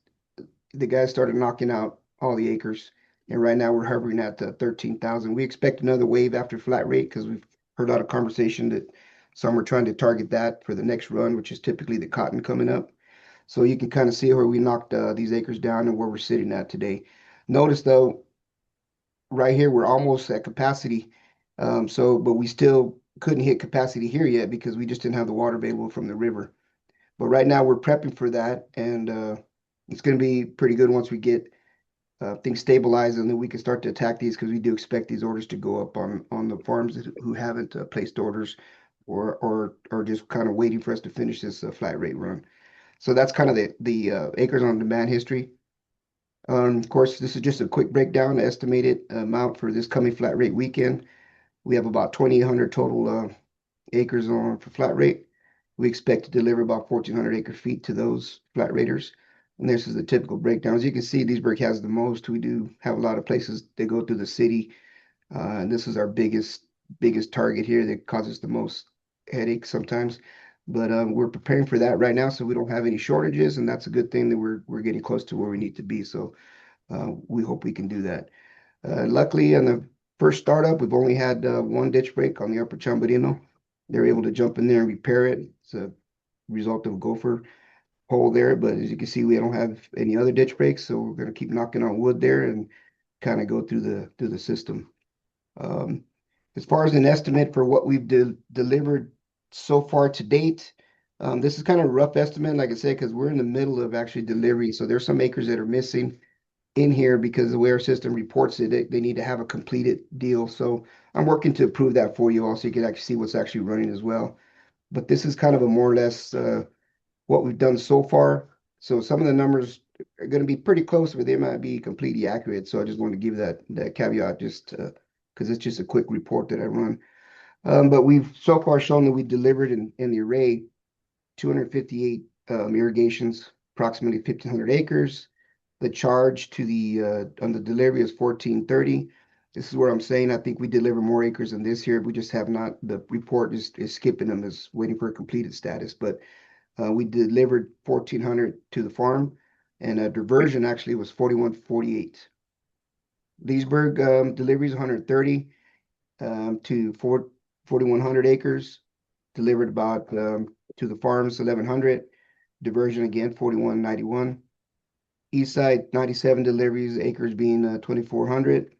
the guys started knocking out all the acres. And right now we're hovering at 13,000. We expect another wave after flat rate because we've heard a lot of conversation that some are trying to target that for the next run, which is typically the cotton coming up. So you can kind of see where we knocked these acres down and where we're sitting at today. Notice though, right here, we're almost at capacity. But we still couldn't hit capacity here yet because we just didn't have the water available from the river. But right now we're prepping for that, and it's going to be pretty good once we get things stabilized, and then we can start to attack these because we do expect these orders to go up on the farms who haven't placed orders or are just kind of waiting for us to finish this flat rate run. So that's kind of the acres on demand history. Of course, this is just a quick breakdown, estimated amount for this coming flat rate weekend. We have about 2,800 total acres on for flat rate. We expect to deliver about 1,400 acre feet to those flat raters. And this is the typical breakdown. As you can see, Leesburg has the most. We do have a lot of places that go through the city. And this is our biggest target here that causes the most headaches sometimes. But we're preparing for that right now, so we don't have any shortages, and that's a good thing that we're getting close to where we need to be. So we hope we can do that. Luckily, on the first startup, we've only had one ditch break on the Upper Chamberino. They're able to jump in there and repair it. It's a result of a gopher hole there, but as you can see, we don't have any other ditch breaks, so we're going to keep knocking on wood there and kind of go through the system. As far as an estimate for what we've delivered so far to date, this is kind of a rough estimate, like I said, because we're in the middle of actually delivery. So there's some acres that are missing in here because the way our system reports it, they need to have a completed deal. So I'm working to approve that for you all so you can actually see what's actually running as well. But this is kind of a more or less what we've done so far. So some of the numbers are going to be pretty close, but they might be completely accurate. So I just want to give that caveat just because it's just a quick report that I run. But we've so far shown that we delivered in the array 258 irrigations, approximately 1,500 acres. The charge to the on the delivery is 1,430. This is where I'm saying I think we deliver more acres than this year. We just have not. The report is skipping them, is waiting for a completed status. But we delivered 1,400 to the farm, and diversion actually was 4,148. Leesburg deliveries 130 to 4,100 acres, delivered about to the farms 1,100. Diversion again 4,191. East side 97 deliveries, acres being 2,400.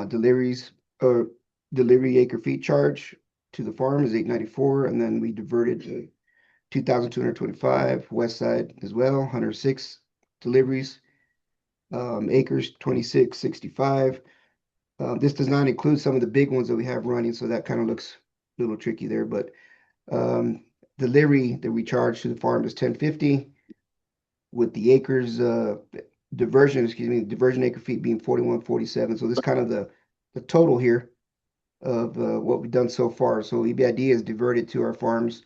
Deliveries or delivery acre feet charge to the farm is 894, and then we diverted 2,225. West side as well 106 deliveries, acres 2,665. This does not include some of the big ones that we have running, so that kind of looks a little tricky there. But delivery that we charge to the farm is 1050, with the acres diversion acre feet being 4,147. So this kind of the total here of what we've done so far. So EBID has diverted to our farms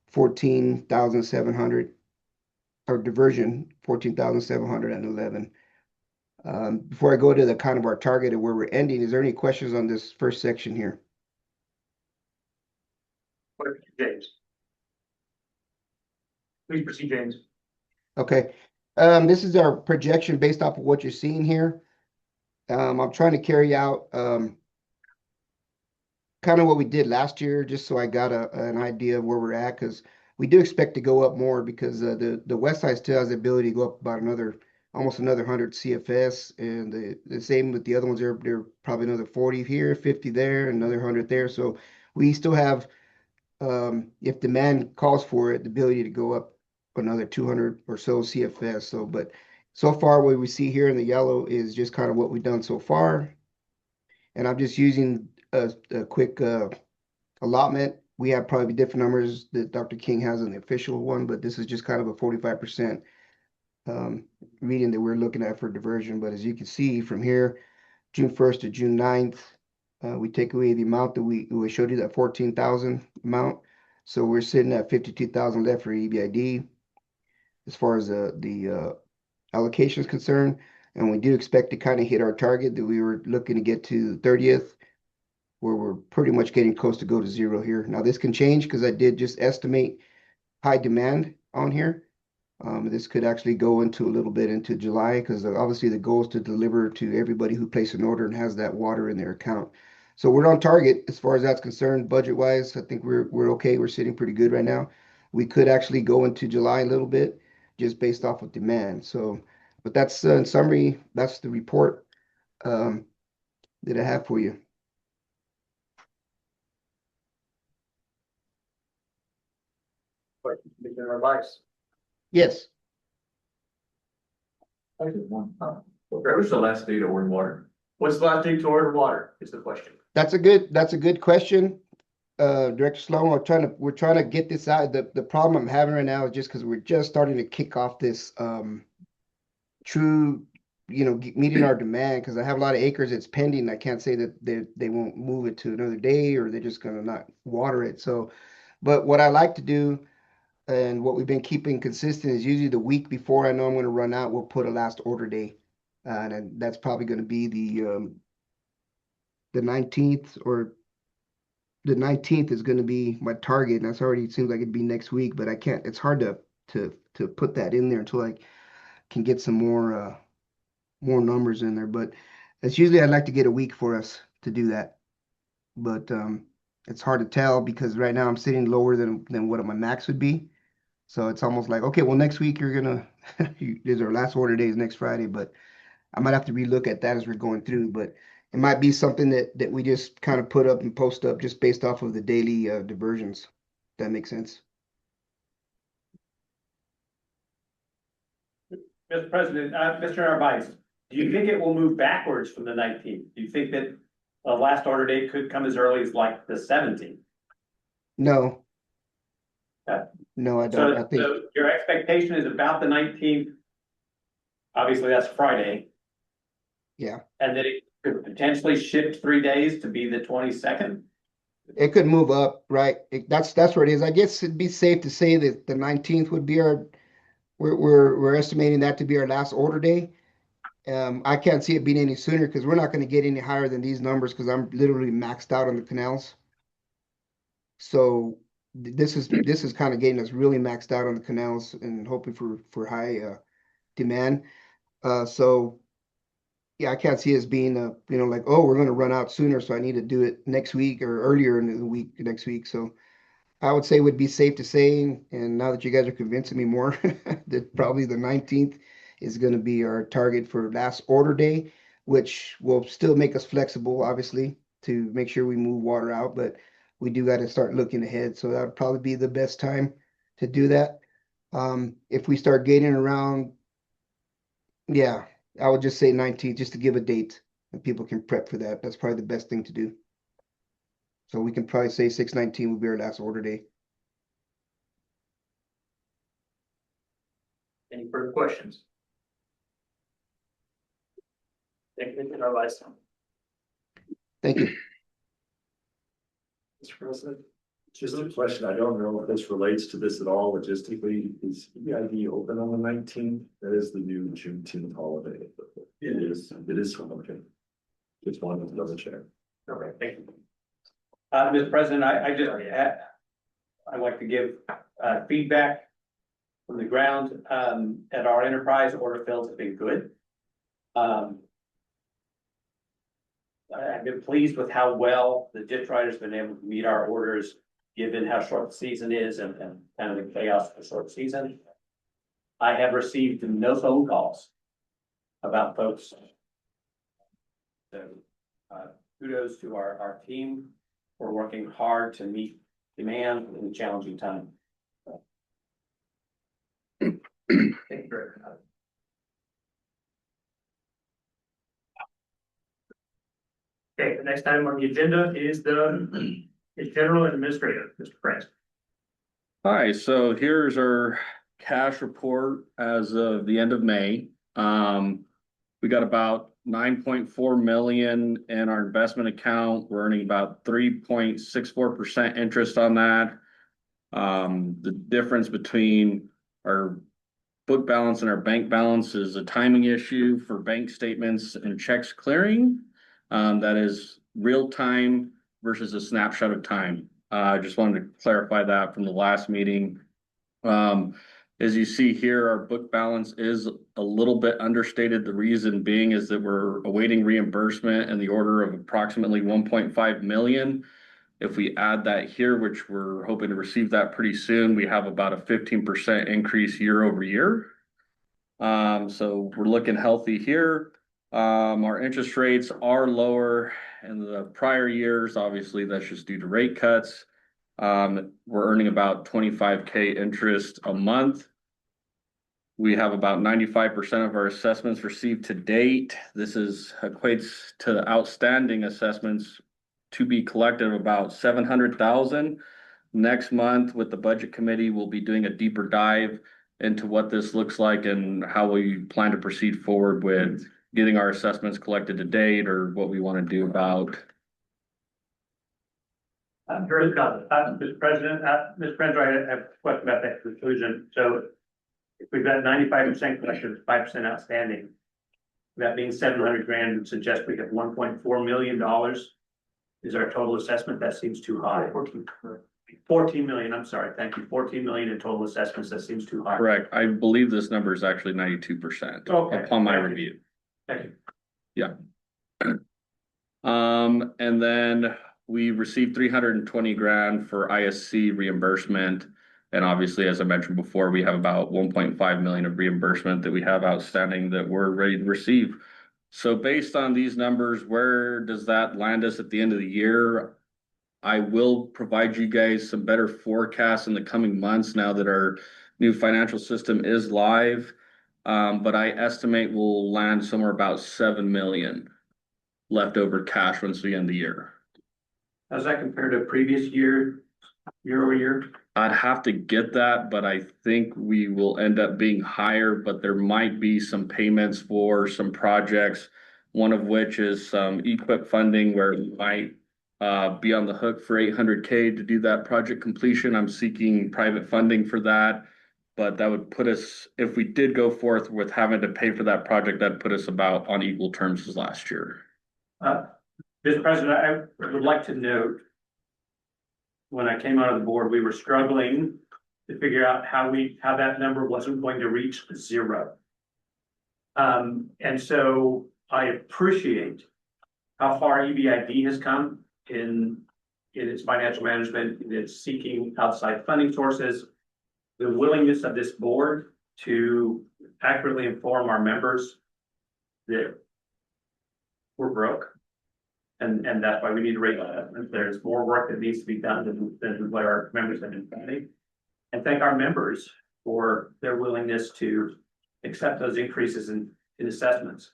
14,700, or diversion 14,711. Before I go to the kind of our target and where we're ending, is there any questions on this first section here? James. Please proceed, James. Okay. This is our projection based off of what you're seeing here. I'm trying to carry out kind of what we did last year, just so I got an idea of where we're at, because we do expect to go up more because the west side still has the ability to go up about almost another 100 CFS, and the same with the other ones. They're probably another 40 here, 50 there, another 100 there. So we still have, if demand calls for it, the ability to go up another 200 or so CFS. So, but so far what we see here in the yellow is just kind of what we've done so far. And I'm just using a quick allotment. We have probably different numbers that Dr. King has in the official one, but this is just kind of a 45% reading that we're looking at for diversion. But as you can see from here, June 1st to June 9th, we take away the amount that we showed you, that 14,000 amount. So we're sitting at 52,000 left for EBID as far as the allocation is concerned. And we do expect to kind of hit our target that we were looking to get to 30th, where we're pretty much getting close to go to zero here. Now this can change because I did just estimate high demand on here. This could actually go into a little bit into July because obviously the goal is to deliver to everybody who placed an order and has that water in their account. So we're on target as far as that's concerned. Budget wise, I think we're okay. We're sitting pretty good right now. We could actually go into July a little bit just based off of demand. So, but that's in summary, that's the report that I have for you. Commissioner Rice. Yes, I did one. Where was the last day to order water? What's the last date to order water is the question. that's a good question. Director Sloan, we're trying to get this out. The problem I'm having right now is just because we're just starting to kick off this true, meeting our demand, because I have a lot of acres it's pending. I can't say that they won't move it to another day or they're just gonna not water it. So, but what I like to do and what we've been keeping consistent is usually the week before I know I'm gonna run out, we'll put a last order day. And then that's probably gonna be the 19th, or the 19th is going to be my target, and that's already, it seems like it'd be next week, but I can't, it's hard to put that in there until I can get some more numbers in there. But it's usually I'd like to get a week for us to do that. But it's hard to tell because right now I'm sitting lower than what my max would be. So it's almost like, okay, well, next week you're gonna there's our last order day is next Friday, but I might have to relook at that as we're going through. But it might be something that we just kind of put up and post up just based off of the daily diversions. That makes sense. Mr. President, Mr. Narvaez, do you think it will move backwards from the 19th? Do you think that the last order date could come as early as like the 17th? No. Okay. No, I don't. I think So your expectation is about the 19th. Obviously, that's Friday. Yeah. And then it could potentially shift 3 days to be the 22nd. It could move up, right? That's where it is. I guess it'd be safe to say that the 19th would be we're estimating that to be our last order day. I can't see it being any sooner because we're not going to get any higher than these numbers because I'm literally maxed out on the canals. So this is kind of getting us really maxed out on the canals and hoping for high demand. So yeah, I can't see us being like, oh, we're going to run out sooner, so I need to do it next week or earlier in the week next week. So I would say it would be safe to say, and now that you guys are convincing me more, that probably the 19th is going to be our target for last order day, which will still make us flexible, obviously, to make sure we move water out, but we do got to start looking ahead. So that would probably be the best time to do that. If we start gaining around, yeah, I would just say 19th just to give a date and people can prep for that. That's probably the best thing to do. So we can probably say 6/19 will be our last order day. Any further questions? Thank you, Commissioner Rice. Thank you. Mr. President, just a question. I don't know if this relates to this at all logistically. Is EID open on the 19th? That is the new Juneteenth holiday. It is. Okay. Just wanted to double check. Okay, thank you. Mr. President, I'd like to give feedback from the ground at our enterprise. Order fills have been good. I've been pleased with how well the ditch riders have been able to meet our orders, given how short the season is and kind of the chaos of the short season. I have received no phone calls about folks. So kudos to our team for working hard to meet demand in a challenging time. Thank you, Director. Okay, the next item on the agenda is the General Administrator, Mr. France. Hi, so here's our cash report as of the end of May. We got about 9.4 million in our investment account. We're earning about 3.64% interest on that. The difference between our book balance and our bank balance is a timing issue for bank statements and checks clearing. That is real time versus a snapshot of time. I just wanted to clarify that from the last meeting. As you see here, our book balance is a little bit understated. The reason being is that we're awaiting reimbursement in the order of approximately 1.5 million. If we add that here, which we're hoping to receive that pretty soon, we have about a 15% increase year over year. So we're looking healthy here. Our interest rates are lower in the prior years. Obviously, that's just due to rate cuts. We're earning about 25K interest a month. We have about 95% of our assessments received to date. This equates to outstanding assessments to be collected of about 700,000. Next month with the budget committee, we'll be doing a deeper dive into what this looks like and how we plan to proceed forward with getting our assessments collected to date, or what we want to do about. Mr. President, I have a question about that conclusion. So if we've got 95% collection, 5% outstanding, that means 700 grand would suggest we have $1.4 million is our total assessment. That seems too high. 14 million, I'm sorry, thank you, 14 million in total assessments, that seems too high. Correct. I believe this number is actually 92%. Okay. Upon my review. Thank you. Yeah. And then we received 320 grand for ISC reimbursement. And obviously, as I mentioned before, we have about 1.5 million of reimbursement that we have outstanding that we're ready to receive. So based on these numbers, where does that land us at the end of the year? I will provide you guys some better forecasts in the coming months now that our new financial system is live. But I estimate we'll land somewhere about 7 million leftover cash once we end the year. How's that compared to previous year over year? I'd have to get that, but I think we will end up being higher, but there might be some payments for some projects, one of which is some equip funding where we might be on the hook for 800K to do that project completion. I'm seeking private funding for that, but that would put us, if we did go forth with having to pay for that project, that'd put us about on equal terms as last year. Mr. President, I would like to note, when I came out of the board, we were struggling to figure out how that number wasn't going to reach 0. And so I appreciate how far EBID has come in its financial management, in its seeking outside funding sources, the willingness of this board to accurately inform our members that we're broke. And that's why we need to raise that. There's more work that needs to be done than what our members have been funding. And thank our members for their willingness to accept those increases in assessments.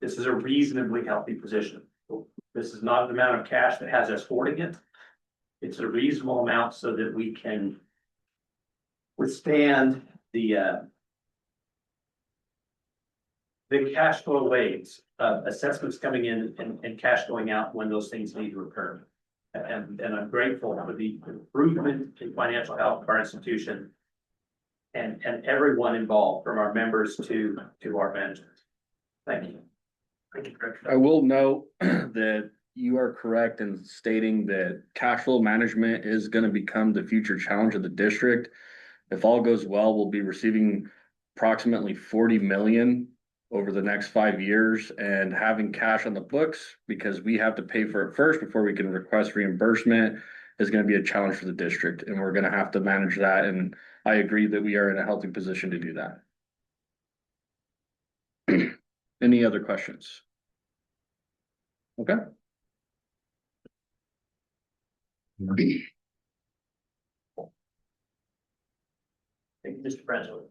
This is a reasonably healthy position. This is not an amount of cash that has us hoarding it. It's a reasonable amount so that we can withstand the cash flow waves of assessments coming in and cash going out when those things need to occur. And I'm grateful for the improvement in financial health of our institution and everyone involved, from our members to our management. Thank you. Thank you, Director. I will note that you are correct in stating that cash flow management is going to become the future challenge of the district. If all goes well, we'll be receiving approximately 40 million over the next 5 years, and having cash on the books, because we have to pay for it first before we can request reimbursement, is going to be a challenge for the district, and we're going to have to manage that. And I agree that we are in a healthy position to do that. Any other questions? Okay. Thank you, Mr. President.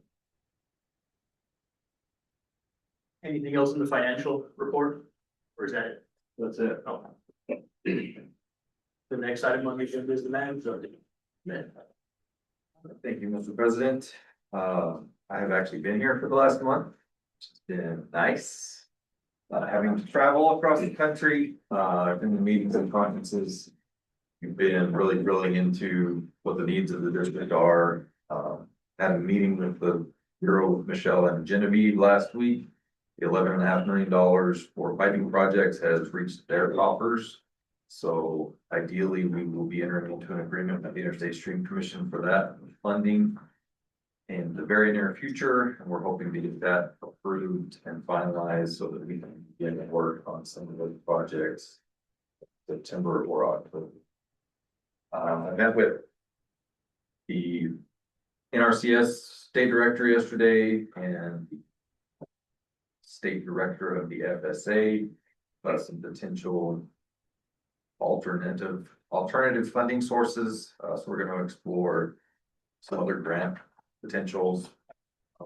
Anything else in the financial report? Or is that it? That's it. Oh. The next item on the agenda is the manager. Thank you, Mr. President. I have actually been here for the last month. It's been nice. Not having to travel across the country, I've been to meetings and conferences We've been really drilling into what the needs of the district are. Had a meeting with the Bureau with Michelle and Genevieve last week. The $11.5 million for piping projects has reached their coffers. So ideally, we will be entering into an agreement with the Interstate Stream Commission for that funding in the very near future, and we're hoping to get that approved and finalized so that we can begin to work on some of those projects September or October. I met with the NRCS state director yesterday and state director of the FSA about some potential alternative funding sources. So we're going to explore some other grant potentials.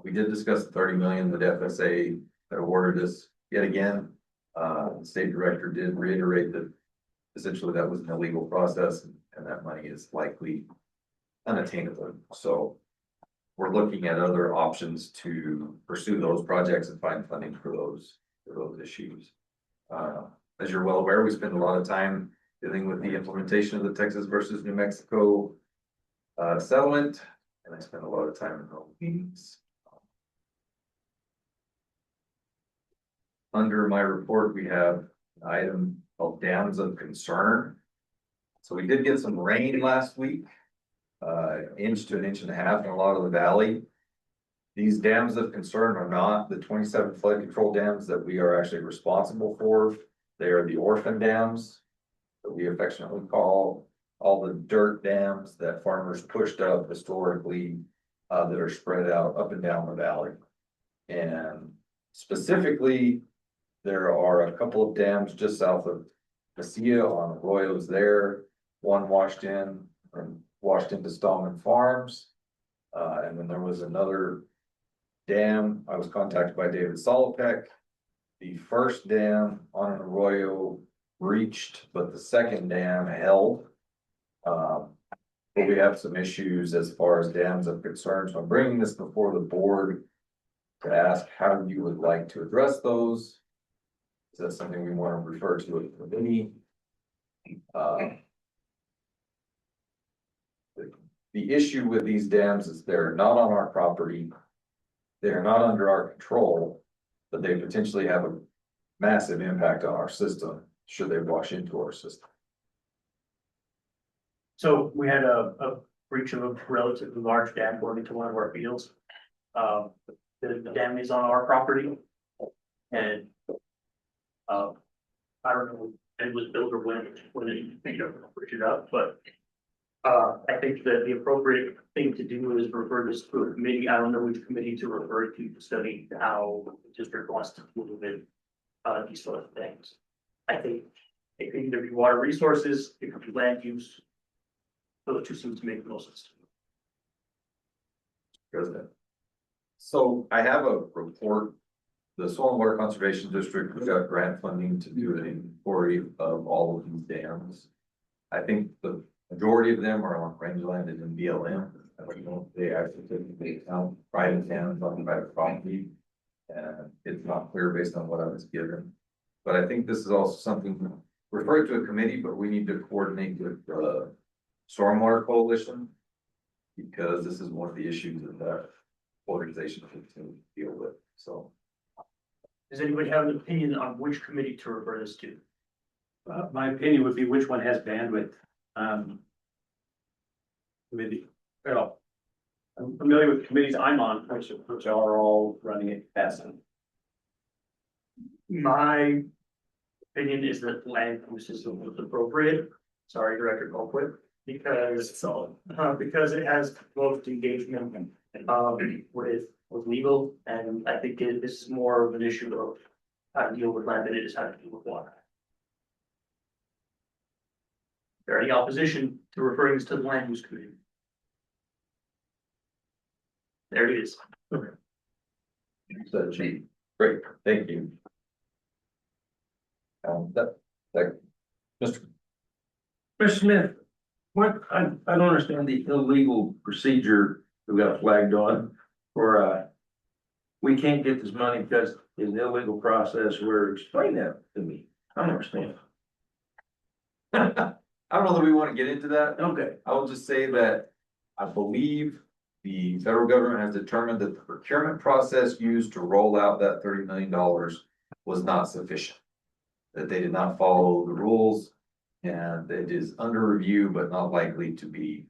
We did discuss the 30 million that FSA that awarded us yet again. The state director did reiterate that essentially that was an illegal process and that money is likely unattainable. So we're looking at other options to pursue those projects and find funding for those issues. As you're well aware, we spend a lot of time dealing with the implementation of the Texas versus New Mexico settlement, and I spend a lot of time in those meetings. Under my report, we have an item called dams of concern. So we did get some rain last week, inch to an inch and a half in a lot of the valley. These dams of concern are not the 27 flood control dams that we are actually responsible for. They are the orphan dams that we affectionately call all the dirt dams that farmers pushed up historically that are spread out up and down the valley. And specifically, there are a couple of dams just south of Mesilla on arroyos there. One washed into Stallman Farms. And then there was another dam. I was contacted by David Solopek. The first dam on an arroyo breached, but the second dam held. But we have some issues as far as dams of concern. So I'm bringing this before the board to ask how you would like to address those. Is that something we want to refer to as a committee? The issue with these dams is they're not on our property. They're not under our control, but they potentially have a massive impact on our system should they wash into our system. So we had a breach of a relatively large dam going into one of our fields. The dam is on our property. And I don't know if it was built or when it bridge it up, but I think that the appropriate thing to do is refer this to a committee. I don't know which committee to refer to study how the district wants to deal with these sort of things. I think it could either be water resources, it could be land use. Those two seem to make the most sense. President. So I have a report. The Soil and Water Conservation District, we got grant funding to do an inventory of all of these dams. I think the majority of them are on rangeland and in BLM. I don't know if they actually take account private dams on private property. And it's not clear based on what I was given. But I think this is also something referred to a committee, but we need to coordinate with the Stormwater Coalition. Because this is one of the issues that that organization needs to deal with, so. Does anybody have an opinion on which committee to refer this to? My opinion would be which one has bandwidth. Committee, well, I'm familiar with committees I'm on, which are all running at capacity. My opinion is that land use system was appropriate. Sorry, Director Colquitt, because it has most engagement with legal, and I think this is more of an issue of how to deal with land than it is how to deal with water. Is there any opposition to referring this to the land use committee? There it is. Okay. Great, thank you. Mr. Smith, what, I don't understand the illegal procedure we got flagged on for, we can't get this money because it's an illegal process. Explain that to me. I don't understand. I don't know that we want to get into that. Okay. I will just say that I believe the federal government has determined that the procurement process used to roll out that $30 million was not sufficient. That they did not follow the rules and it is under review, but not likely to be.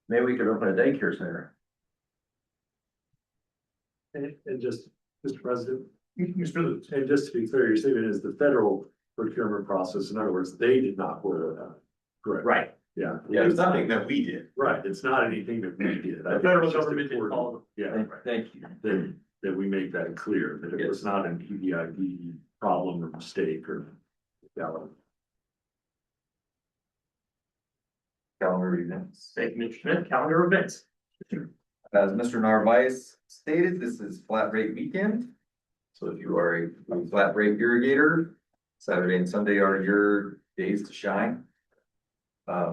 Maybe we could open a daycare center. And just, Mr. President, Mr. Lutz. and just to be clear, your statement is the federal procurement process. In other words, they did not roll it out. Correct. Right. Yeah. Yeah, it's nothing that we did. Right, it's not anything that we did. I The think federal it's just government didn't important, follow. Yeah, Thank you. that we make that clear, that it was not an EBID problem or mistake or. Calendar events. Thank you, Mr. Smith. Calendar events. As Mr. Narvaez stated, this is flat rate weekend. So if you are a flat rate irrigator, Saturday and Sunday are your days to shine.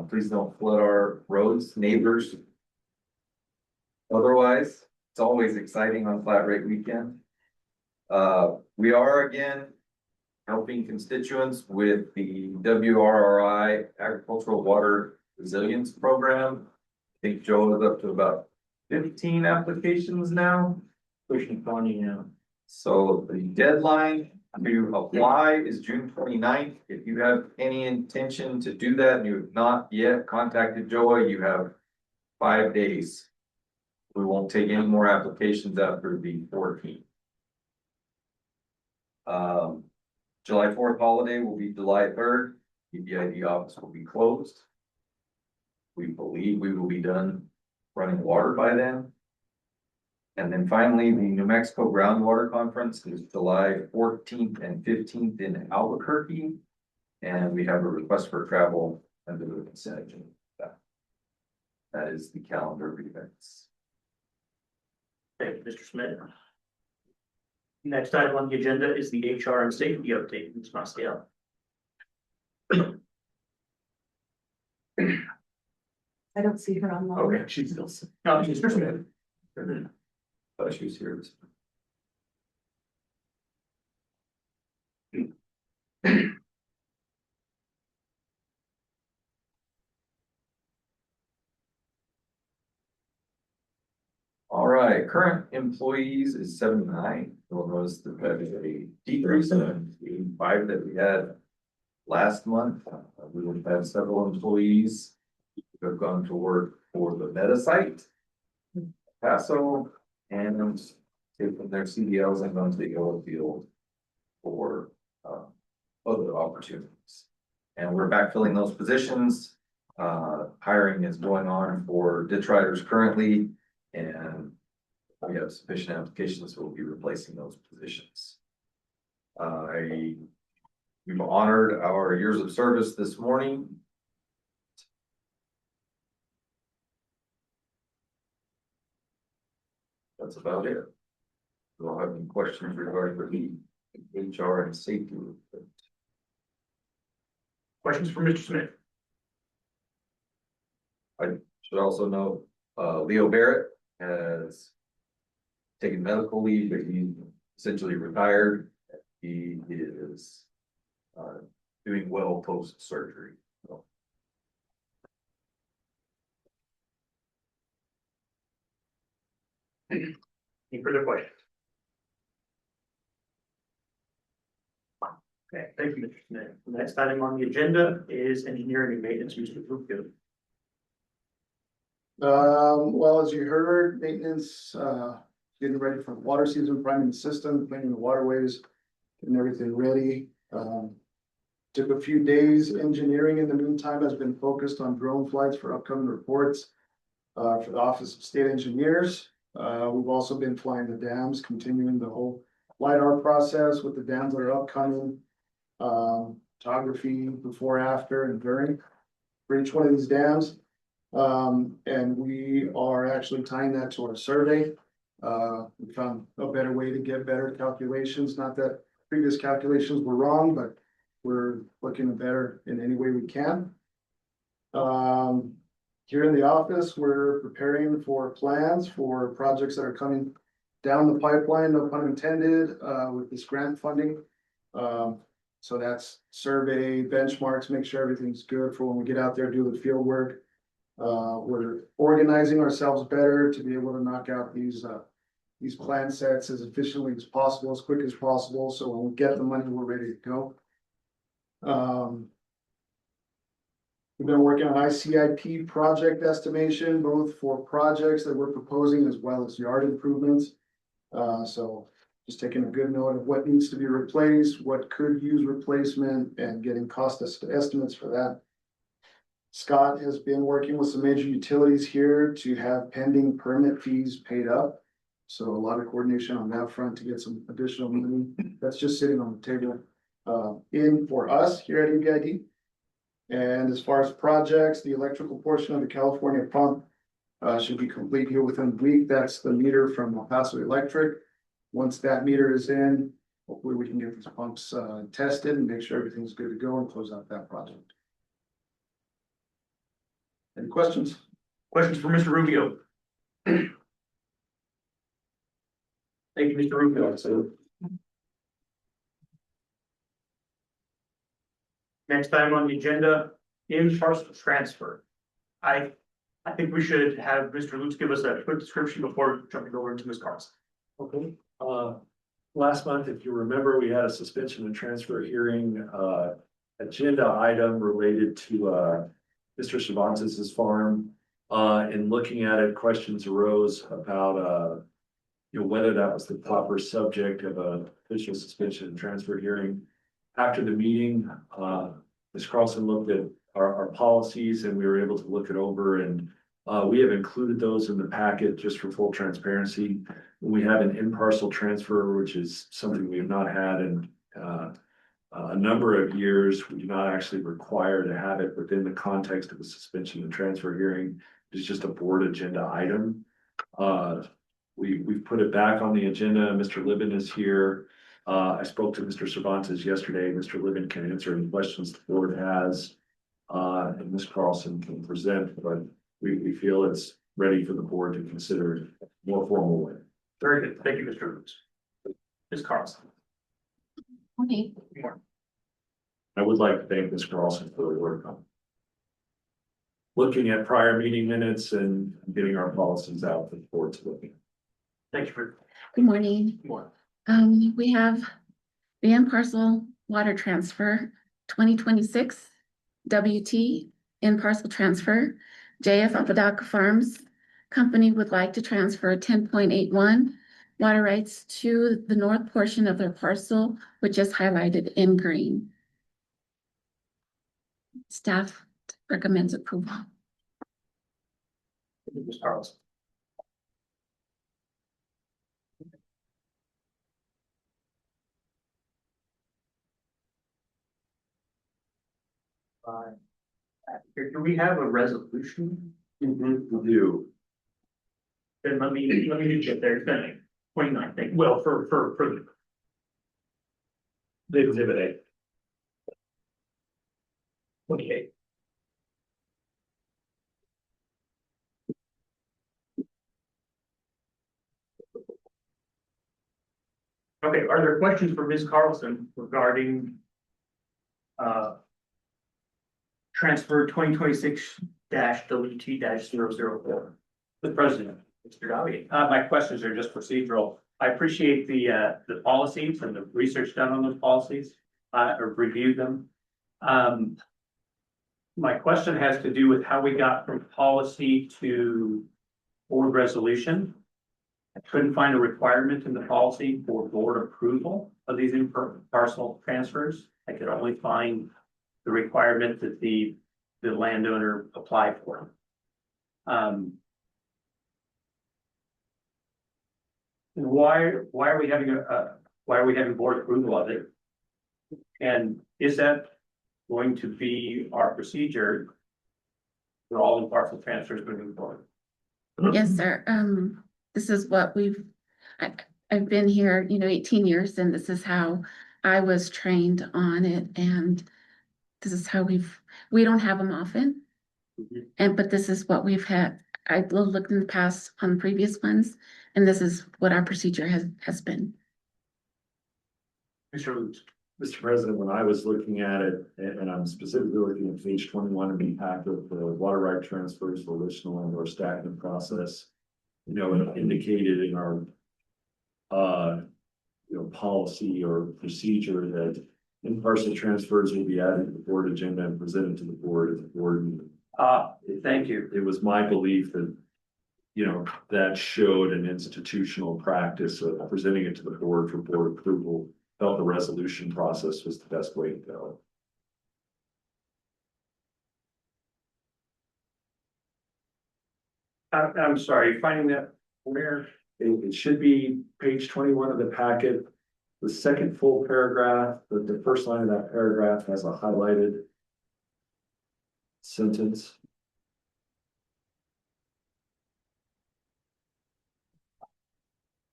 Please don't flood our roads, neighbors. Otherwise, it's always exciting on flat rate weekend. We are again helping constituents with the WRRI Agricultural Water Resilience Program. I think Joe is up to about 15 applications now. Pushing 20 now. So the deadline to apply is June 29th. If you have any intention to do that and you have not yet contacted Joa, you have 5 days. We won't take any more applications after the 14th. July 4th holiday will be July 3rd. EBID office will be closed. We believe we will be done running water by then. And then finally, the New Mexico Groundwater Conference is July 14th and 15th in Albuquerque. And we have a request for travel under the consent agenda. That is the calendar of events. Thank you, Mr. Smith. Next item on the agenda is the HR and safety update. Ms. Maciel. I don't see her online. Okay, she's still. No, Mr. Smith. Thought she was here. All right, current employees is 79. You'll notice that that is a decrease in the 85 that we had last month. We would have had several employees who have gone to work for the Meta site, Paso, and taken their CDLs and gone to the yellow field for other opportunities. And we're backfilling those positions. Hiring is going on for ditch riders currently, and we have sufficient applications, so we'll be replacing those positions. We've honored our years of service this morning. That's about it. Do I have any questions regarding the HR and safety? Questions for Mr. Smith? I should also note, Leo Barrett has taken medical leave, but he essentially retired. He is doing well post-surgery. So. Any further questions? Okay, thank you, Mr. Smith. The next item on the agenda is engineering and maintenance, Mr. Butte. Well, as you heard, maintenance, getting ready for water season, priming the system, cleaning the waterways, getting everything ready. Took a few days. Engineering in the meantime has been focused on drone flights for upcoming reports for the Office of State Engineers. We've also been flying the dams, continuing the whole LiDAR process with the dams that are upcoming. Photography before, after, and during for each one of these dams. And we are actually tying that to our survey. We found a better way to get better calculations, not that previous calculations were wrong, but we're looking better in any way we can. Here in the office, we're preparing for plans for projects that are coming down the pipeline, no pun intended, with this grant funding. So that's survey, benchmarks, make sure everything's good for when we get out there, do the field work. We're organizing ourselves better to be able to knock out these plan sets as efficiently as possible, as quick as possible, so when we get the money, we're ready to go. We've been working on ICIP project estimation, both for projects that we're proposing as well as yard improvements. So just taking a good note of what needs to be replaced, what could use replacement, and getting cost estimates for that. Scott has been working with some major utilities here to have pending permit fees paid up. So a lot of coordination on that front to get some additional money that's just sitting on the table in for us here at EBID. And as far as projects, the electrical portion of the California pump should be complete here within a week. That's the meter from El Paso Electric. Once that meter is in, hopefully we can get these pumps tested and make sure everything's good to go and close out that project. Any questions? Questions for Mr. Rubio? Thank you, Mr. Rubio. Next item on the agenda, in-parcel transfer. I think we should have Mr. Lutz give us a quick description before jumping over into Ms. Carlson. Okay, last month, if you remember, we had a suspension and transfer hearing, agenda item related to, Mr. Cervantes's farm. And looking at it, questions arose about, whether that was the proper subject of a official suspension and transfer hearing. After the meeting, Ms. Carlson looked at our policies and we were able to look it over, and we have included those in the packet just for full transparency. We have an in-parcel transfer, which is something we have not had in a number of years. We do not actually require to have it within the context of a suspension and transfer hearing. It's just a board agenda item. We've put it back on the agenda. Mr. Libben is here. I spoke to Mr. Cervantes yesterday. Mr. Libben can answer any questions the board has. And Ms. Carlson can present, but we feel it's ready for the board to consider in a more formal way. Very good. Thank you, Mr. Lutz. Ms. Carlson. Okay. I would like to thank Ms. Carlson for the work on looking at prior meeting minutes and getting our policies out for the board to look at. Thank you for. Good morning. More. We have the in-parcel water transfer, 2026 WT in-parcel transfer. JF Apodaca Farms Company would like to transfer 10.81 water rights to the north portion of their parcel, which is highlighted in green. Staff recommends approval. Ms. Carlson. Do we have a resolution? We do. Then let me get there. It's been 29, thing. Well, for The exhibit A. okay. Okay, are there questions for Ms. Carlson regarding transfer 2026 WT 004? Mr. President, Mr. Davi. my questions are just procedural. I appreciate the policies and the research done on those policies, or reviewed them. My question has to do with how we got from policy to board resolution. I couldn't find a requirement in the policy for board approval of these in-parcel transfers. I could only find the requirement that the landowner apply for. Why are we having board approval of it? And is that going to be our procedure for all in-parcel transfers moving forward? Yes, sir. This is what I've been here, 18 years, and this is how I was trained on it. And this is how we don't have them often. But this is what we've had. I looked in the past on previous ones, and this is what our procedure has been. Mr. Lutz. Mr. President, when I was looking at it, and I'm specifically looking at page 21 of the packet of the water right transfers for additional and or stacking process. You know, it indicated in our policy or procedure that in-parcel transfers will be added to the board agenda and presented to the board at the board meeting. Thank you. It was my belief that, that showed an institutional practice of presenting it to the board for board approval. Felt the resolution process was the best way to go. I'm sorry, finding that where? It should be page 21 of the packet. The second full paragraph, the first line of that paragraph has a highlighted sentence.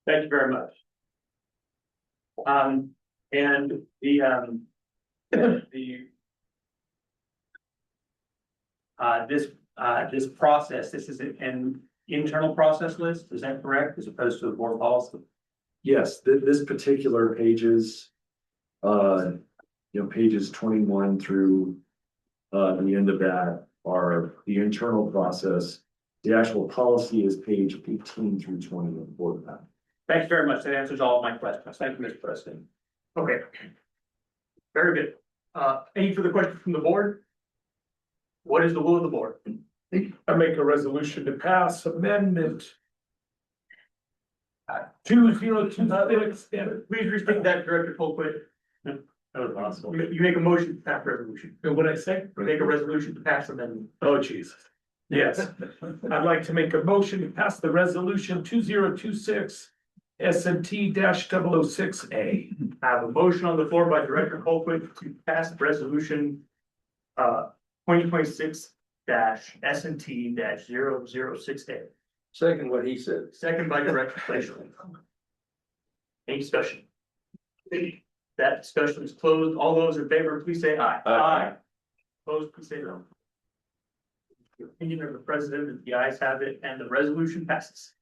Thank you very much. And this process, this is an internal process list, is that correct, as opposed to a board policy? Yes, this particular pages, pages 21 through the end of that are the internal process. The actual policy is page 18 through 20 of the board pack. Thank you very much. That answers all of my questions. Thank you, Mr. President. Okay. Very good. Any further questions from the board? What is the will of the board? I make a resolution to pass amendment 2026. Please restate that, Director Colquitt. That was possible. You make a motion to pass resolution. What I say? You make a resolution to pass amendment. Oh, Jesus. Yes, I'd like to make a motion to pass the resolution 2026 S&T -006A. I have a motion on the floor by Director Colquitt to pass resolution 2026 S&T -006A. Second what he said. Second by Director Fleischer. Any discussion? That discussion is closed. All those in favor, please say aye. Aye. Opposed, please say no. The opinion of the president is the ayes have it and the resolution passes.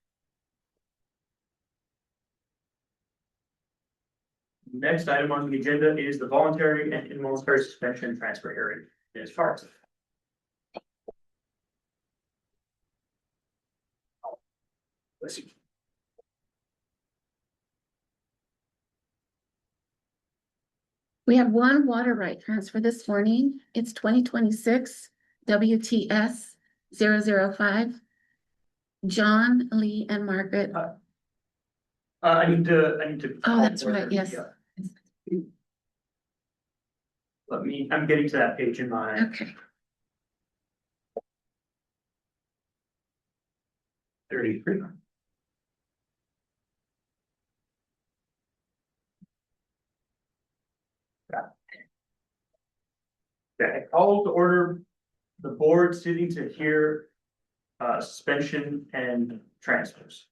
Next item on the agenda is the voluntary and involuntary suspension transfer hearing. Ms. Farks. Bless you. We have one water right transfer this morning. It's 2026 WTS 005. John, Lee, and Margaret. I need to. Oh, that's right, yes. I'm getting to that page in my. Okay. 33. Okay, call to order the board sitting to hear suspension and transfers.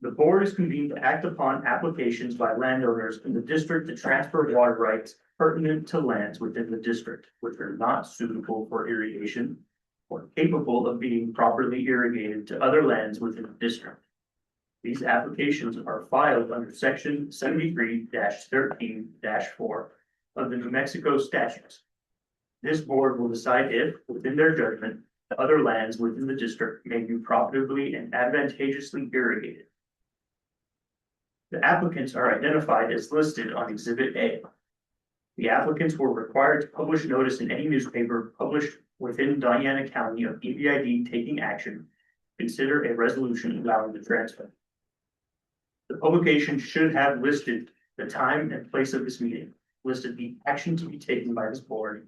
The board is convened to act upon applications by landowners in the district to transfer water rights pertinent to lands within the district, which are not suitable for irrigation or capable of being properly irrigated to other lands within the district. These applications are filed under section 73-13-4 of the New Mexico statutes. This board will decide if, within their judgment, the other lands within the district may be profitably and advantageously irrigated. The applicants are identified as listed on Exhibit A. The applicants were required to publish notice in any newspaper published within Diana County of EBID taking action, consider a resolution allowing the transfer. The publication should have listed the time and place of this meeting, listed the action to be taken by this board,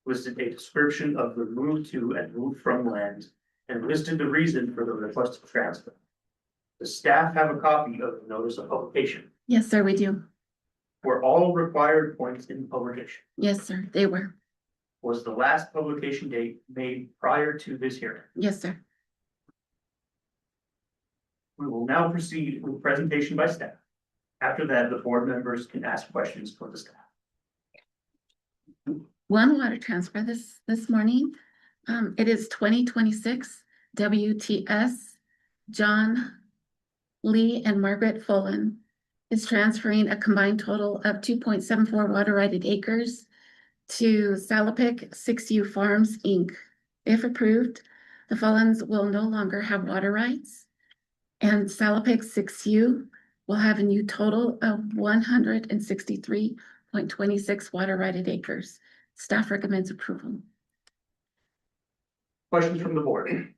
listed a description of the move to and move from land, and listed the reason for the requested transfer. The staff have a copy of the notice of publication. Yes, sir, we do. Were all required points in publication? Yes, sir, they were. Was the last publication date made prior to this hearing? Yes, sir. We will now proceed with presentation by staff. After that, the board members can ask questions for the staff. One water transfer this morning. It is 2026 WTS John, Lee, and Margaret Fullen. is transferring a combined total of 2.74 water righted acres to Salapic 6U Farms, Inc. If approved, the Follins will no longer have water rights, and Salapic 6U will have a new total of 163.26 water righted acres. Staff recommends approval. Questions from the board?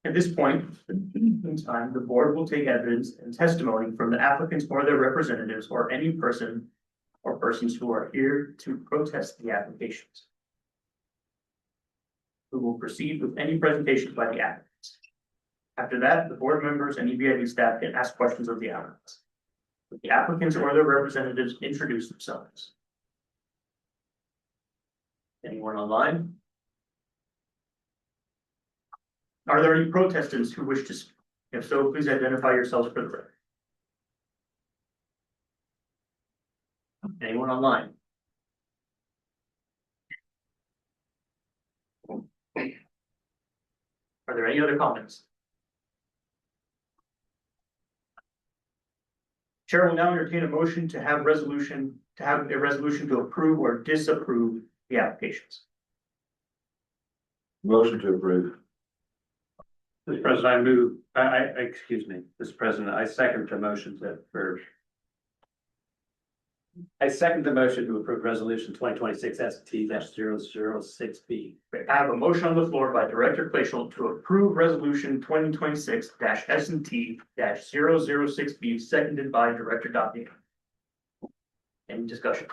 At this point in time, the board will take evidence and testimony from the applicants or their representatives or any person or persons who are here to protest the applications. We will proceed with any presentations by the applicants. After that, the board members and EBID staff can ask questions of the applicants. The applicants or their representatives introduce themselves. Anyone online? Are there any protestants who wish to speak? If so, please identify yourselves for the record. Anyone online? Are there any other comments? Chair will now entertain a motion to have a resolution to approve or disapprove the applications. Motion to approve. Mr. President, excuse me, Mr. President, I second the motion to approve resolution 2026 ST-006B. I have a motion on the floor by Director Glacial to approve resolution 2026 ST-006B, seconded by Director Dottie. Any discussion?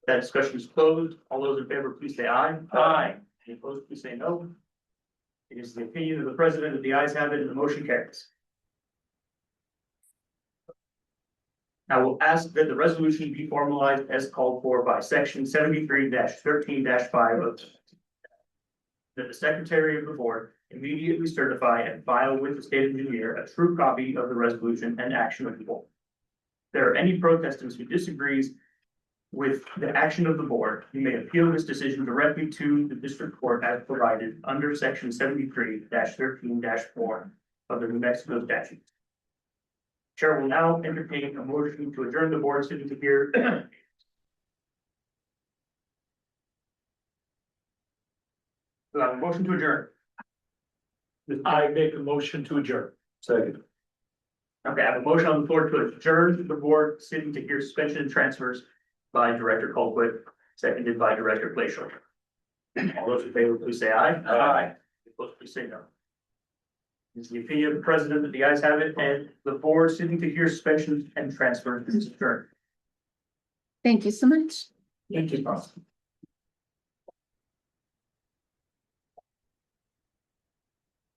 That discussion is closed. All those in favor, please say aye. Aye. Any opposed, please say no. It is the opinion of the president that the ayes have it and the motion carries. I will ask that the resolution be formalized as called for by section 73-13-5 of that the secretary of the board immediately certify and file with the state engineer a true copy of the resolution and action of the board. If there are any protestants who disagrees with the action of the board, you may appeal this decision directly to the district court as provided under section 73-13-4 of the New Mexico statute. Chair will now entertain a motion to adjourn the board sitting to hear. Do I have a motion to adjourn? I make a motion to adjourn. Second. Okay, I have a motion on the floor to adjourn the board sitting to hear suspension and transfers by Director Colquitt, seconded by Director Glacial. All those in favor, please say aye. Aye. Opposed, please say no. It's the opinion of the president that the ayes have it, and the board sitting to hear suspension and transfers is adjourned. Thank you so much. Thank you, Carl.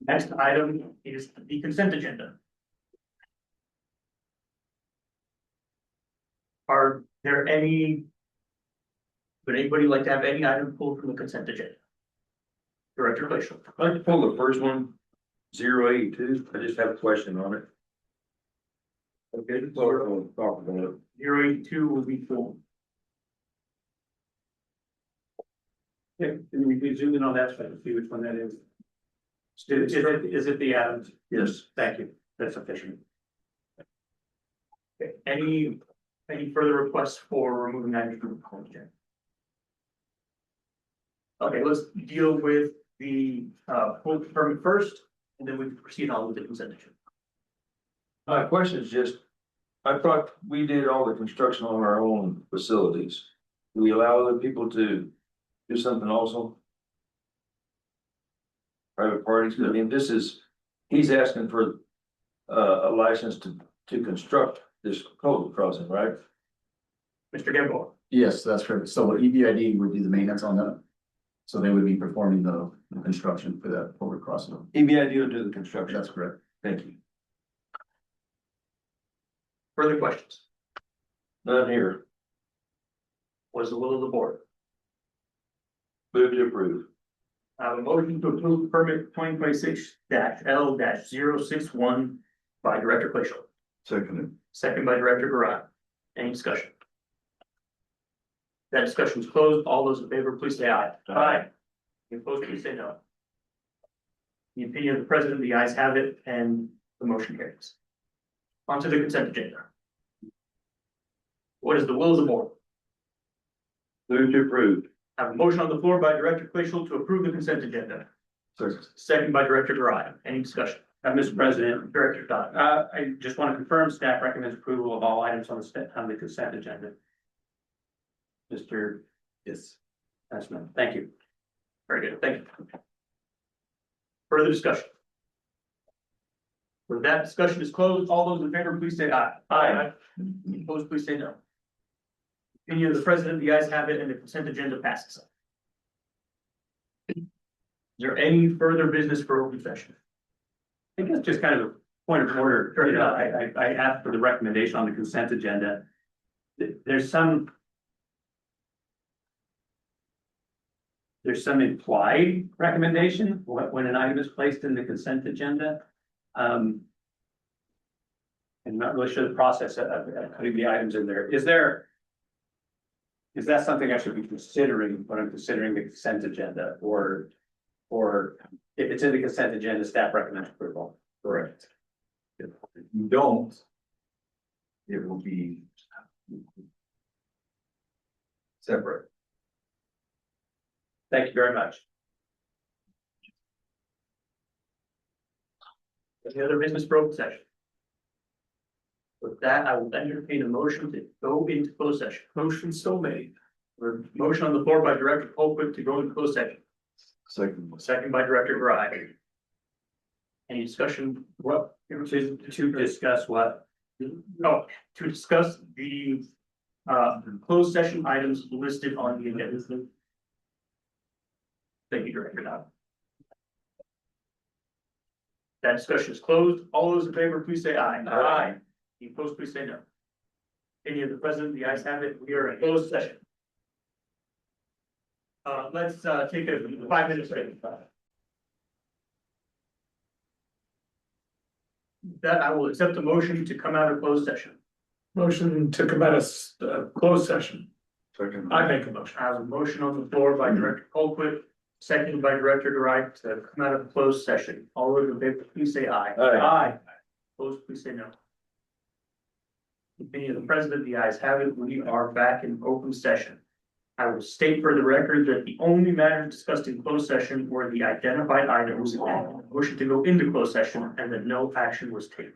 Next item is the consent agenda. Are there any? Would anybody like to have any item pulled from the consent agenda? Director Glacial. I'd like to pull the first one, 082. I just have a question on it. Okay, So, talk about it. 082 will be full. Yeah, can we zoom in on that so I can see which one that is? Is it the Adams? Yes. Thank you. That's sufficient. Okay, any further requests for removing items from the consent agenda? Okay, let's deal with the full permit first, and then we can proceed on with the consent agenda. My question is just, I thought we did all the construction on our own facilities. Do we allow other people to do something also? Private parties, I mean, he's asking for a license to construct this culvert crossing, right? Mr. Gamble. Yes, that's correct. So EBID would do the maintenance on that. So they would be performing the construction for that forward crossing. EBID will do the construction. That's correct. Thank you. Further questions? None here. What is the will of the board? Move to approve. I have a motion to approve permit 2026-L-061 by Director Glacial. Seconded. Second by Director Garat. Any discussion? That discussion is closed. All those in favor, please say aye. Aye. Any opposed, please say no. The opinion of the president, the ayes have it, and the motion carries. On to the consent agenda. What is the will of the board? Move to approve. I have a motion on the floor by Director Glacial to approve the consent agenda. Second by Director Garai. Any discussion? Mr. President, Director Dodd. I just want to confirm staff recommends approval of all items on the consent agenda. Mr. Yes. Asman, thank you. Very good, thank you. Further discussion? With that discussion is closed, all those in favor, please say aye. Aye. Opposed, please say no. Opinion of the president, the ayes have it, and the consent agenda passes. Is there any further business for open session? I think it's just kind of a point of order. You know, I asked for the recommendation on the consent agenda. There's some implied recommendation when an item is placed in the consent agenda. I'm not really sure the process of putting the items in there. Is that something I should be considering when I'm considering the consent agenda, or if it's in the consent agenda, staff recommends approval? Correct. If you don't, it will be separate. Thank you very much. Any other business for open session? With that, I will entertain a motion to go into closed session. Motion so made. Motion on the floor by Director Colquitt to go into closed session. Second by Director Garai. Any discussion? What? To discuss what? No, to discuss the closed session items listed on the agenda. Thank you, Director Dodd. That discussion is closed. All those in favor, please say aye. Aye. Any opposed, please say no. Any of the president, the ayes have it. We are in closed session. Let's take a 5-minute break. That I will accept a motion to come out of closed session. Motion to come out of closed session. Second. I make a motion. I have a motion on the floor by Director Colquitt, seconded by Director Garai to come out of closed session. All those in favor, please say aye. Aye. Opposed, please say no. Opinion of the president, the ayes have it. We are back in open session. I will state for the record that the only matters discussed in closed session were the identified items and the motion to go into closed session, and that no action was taken.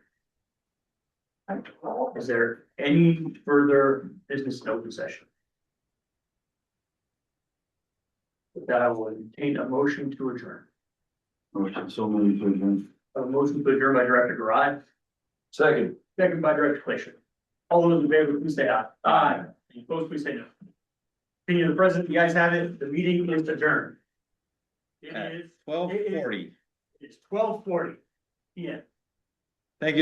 Is there any further business in open session? With that, I will entertain a motion to adjourn. Motion so many to adjourn. A motion to adjourn by Director Garai, Second. second by Director Glacier. All those in favor, please say aye. Aye. Any opposed, please say no. Opinion of the president, you guys have it. The meeting is adjourned. It is 12:40. It's 12:40 p.m. Thank you, Dr.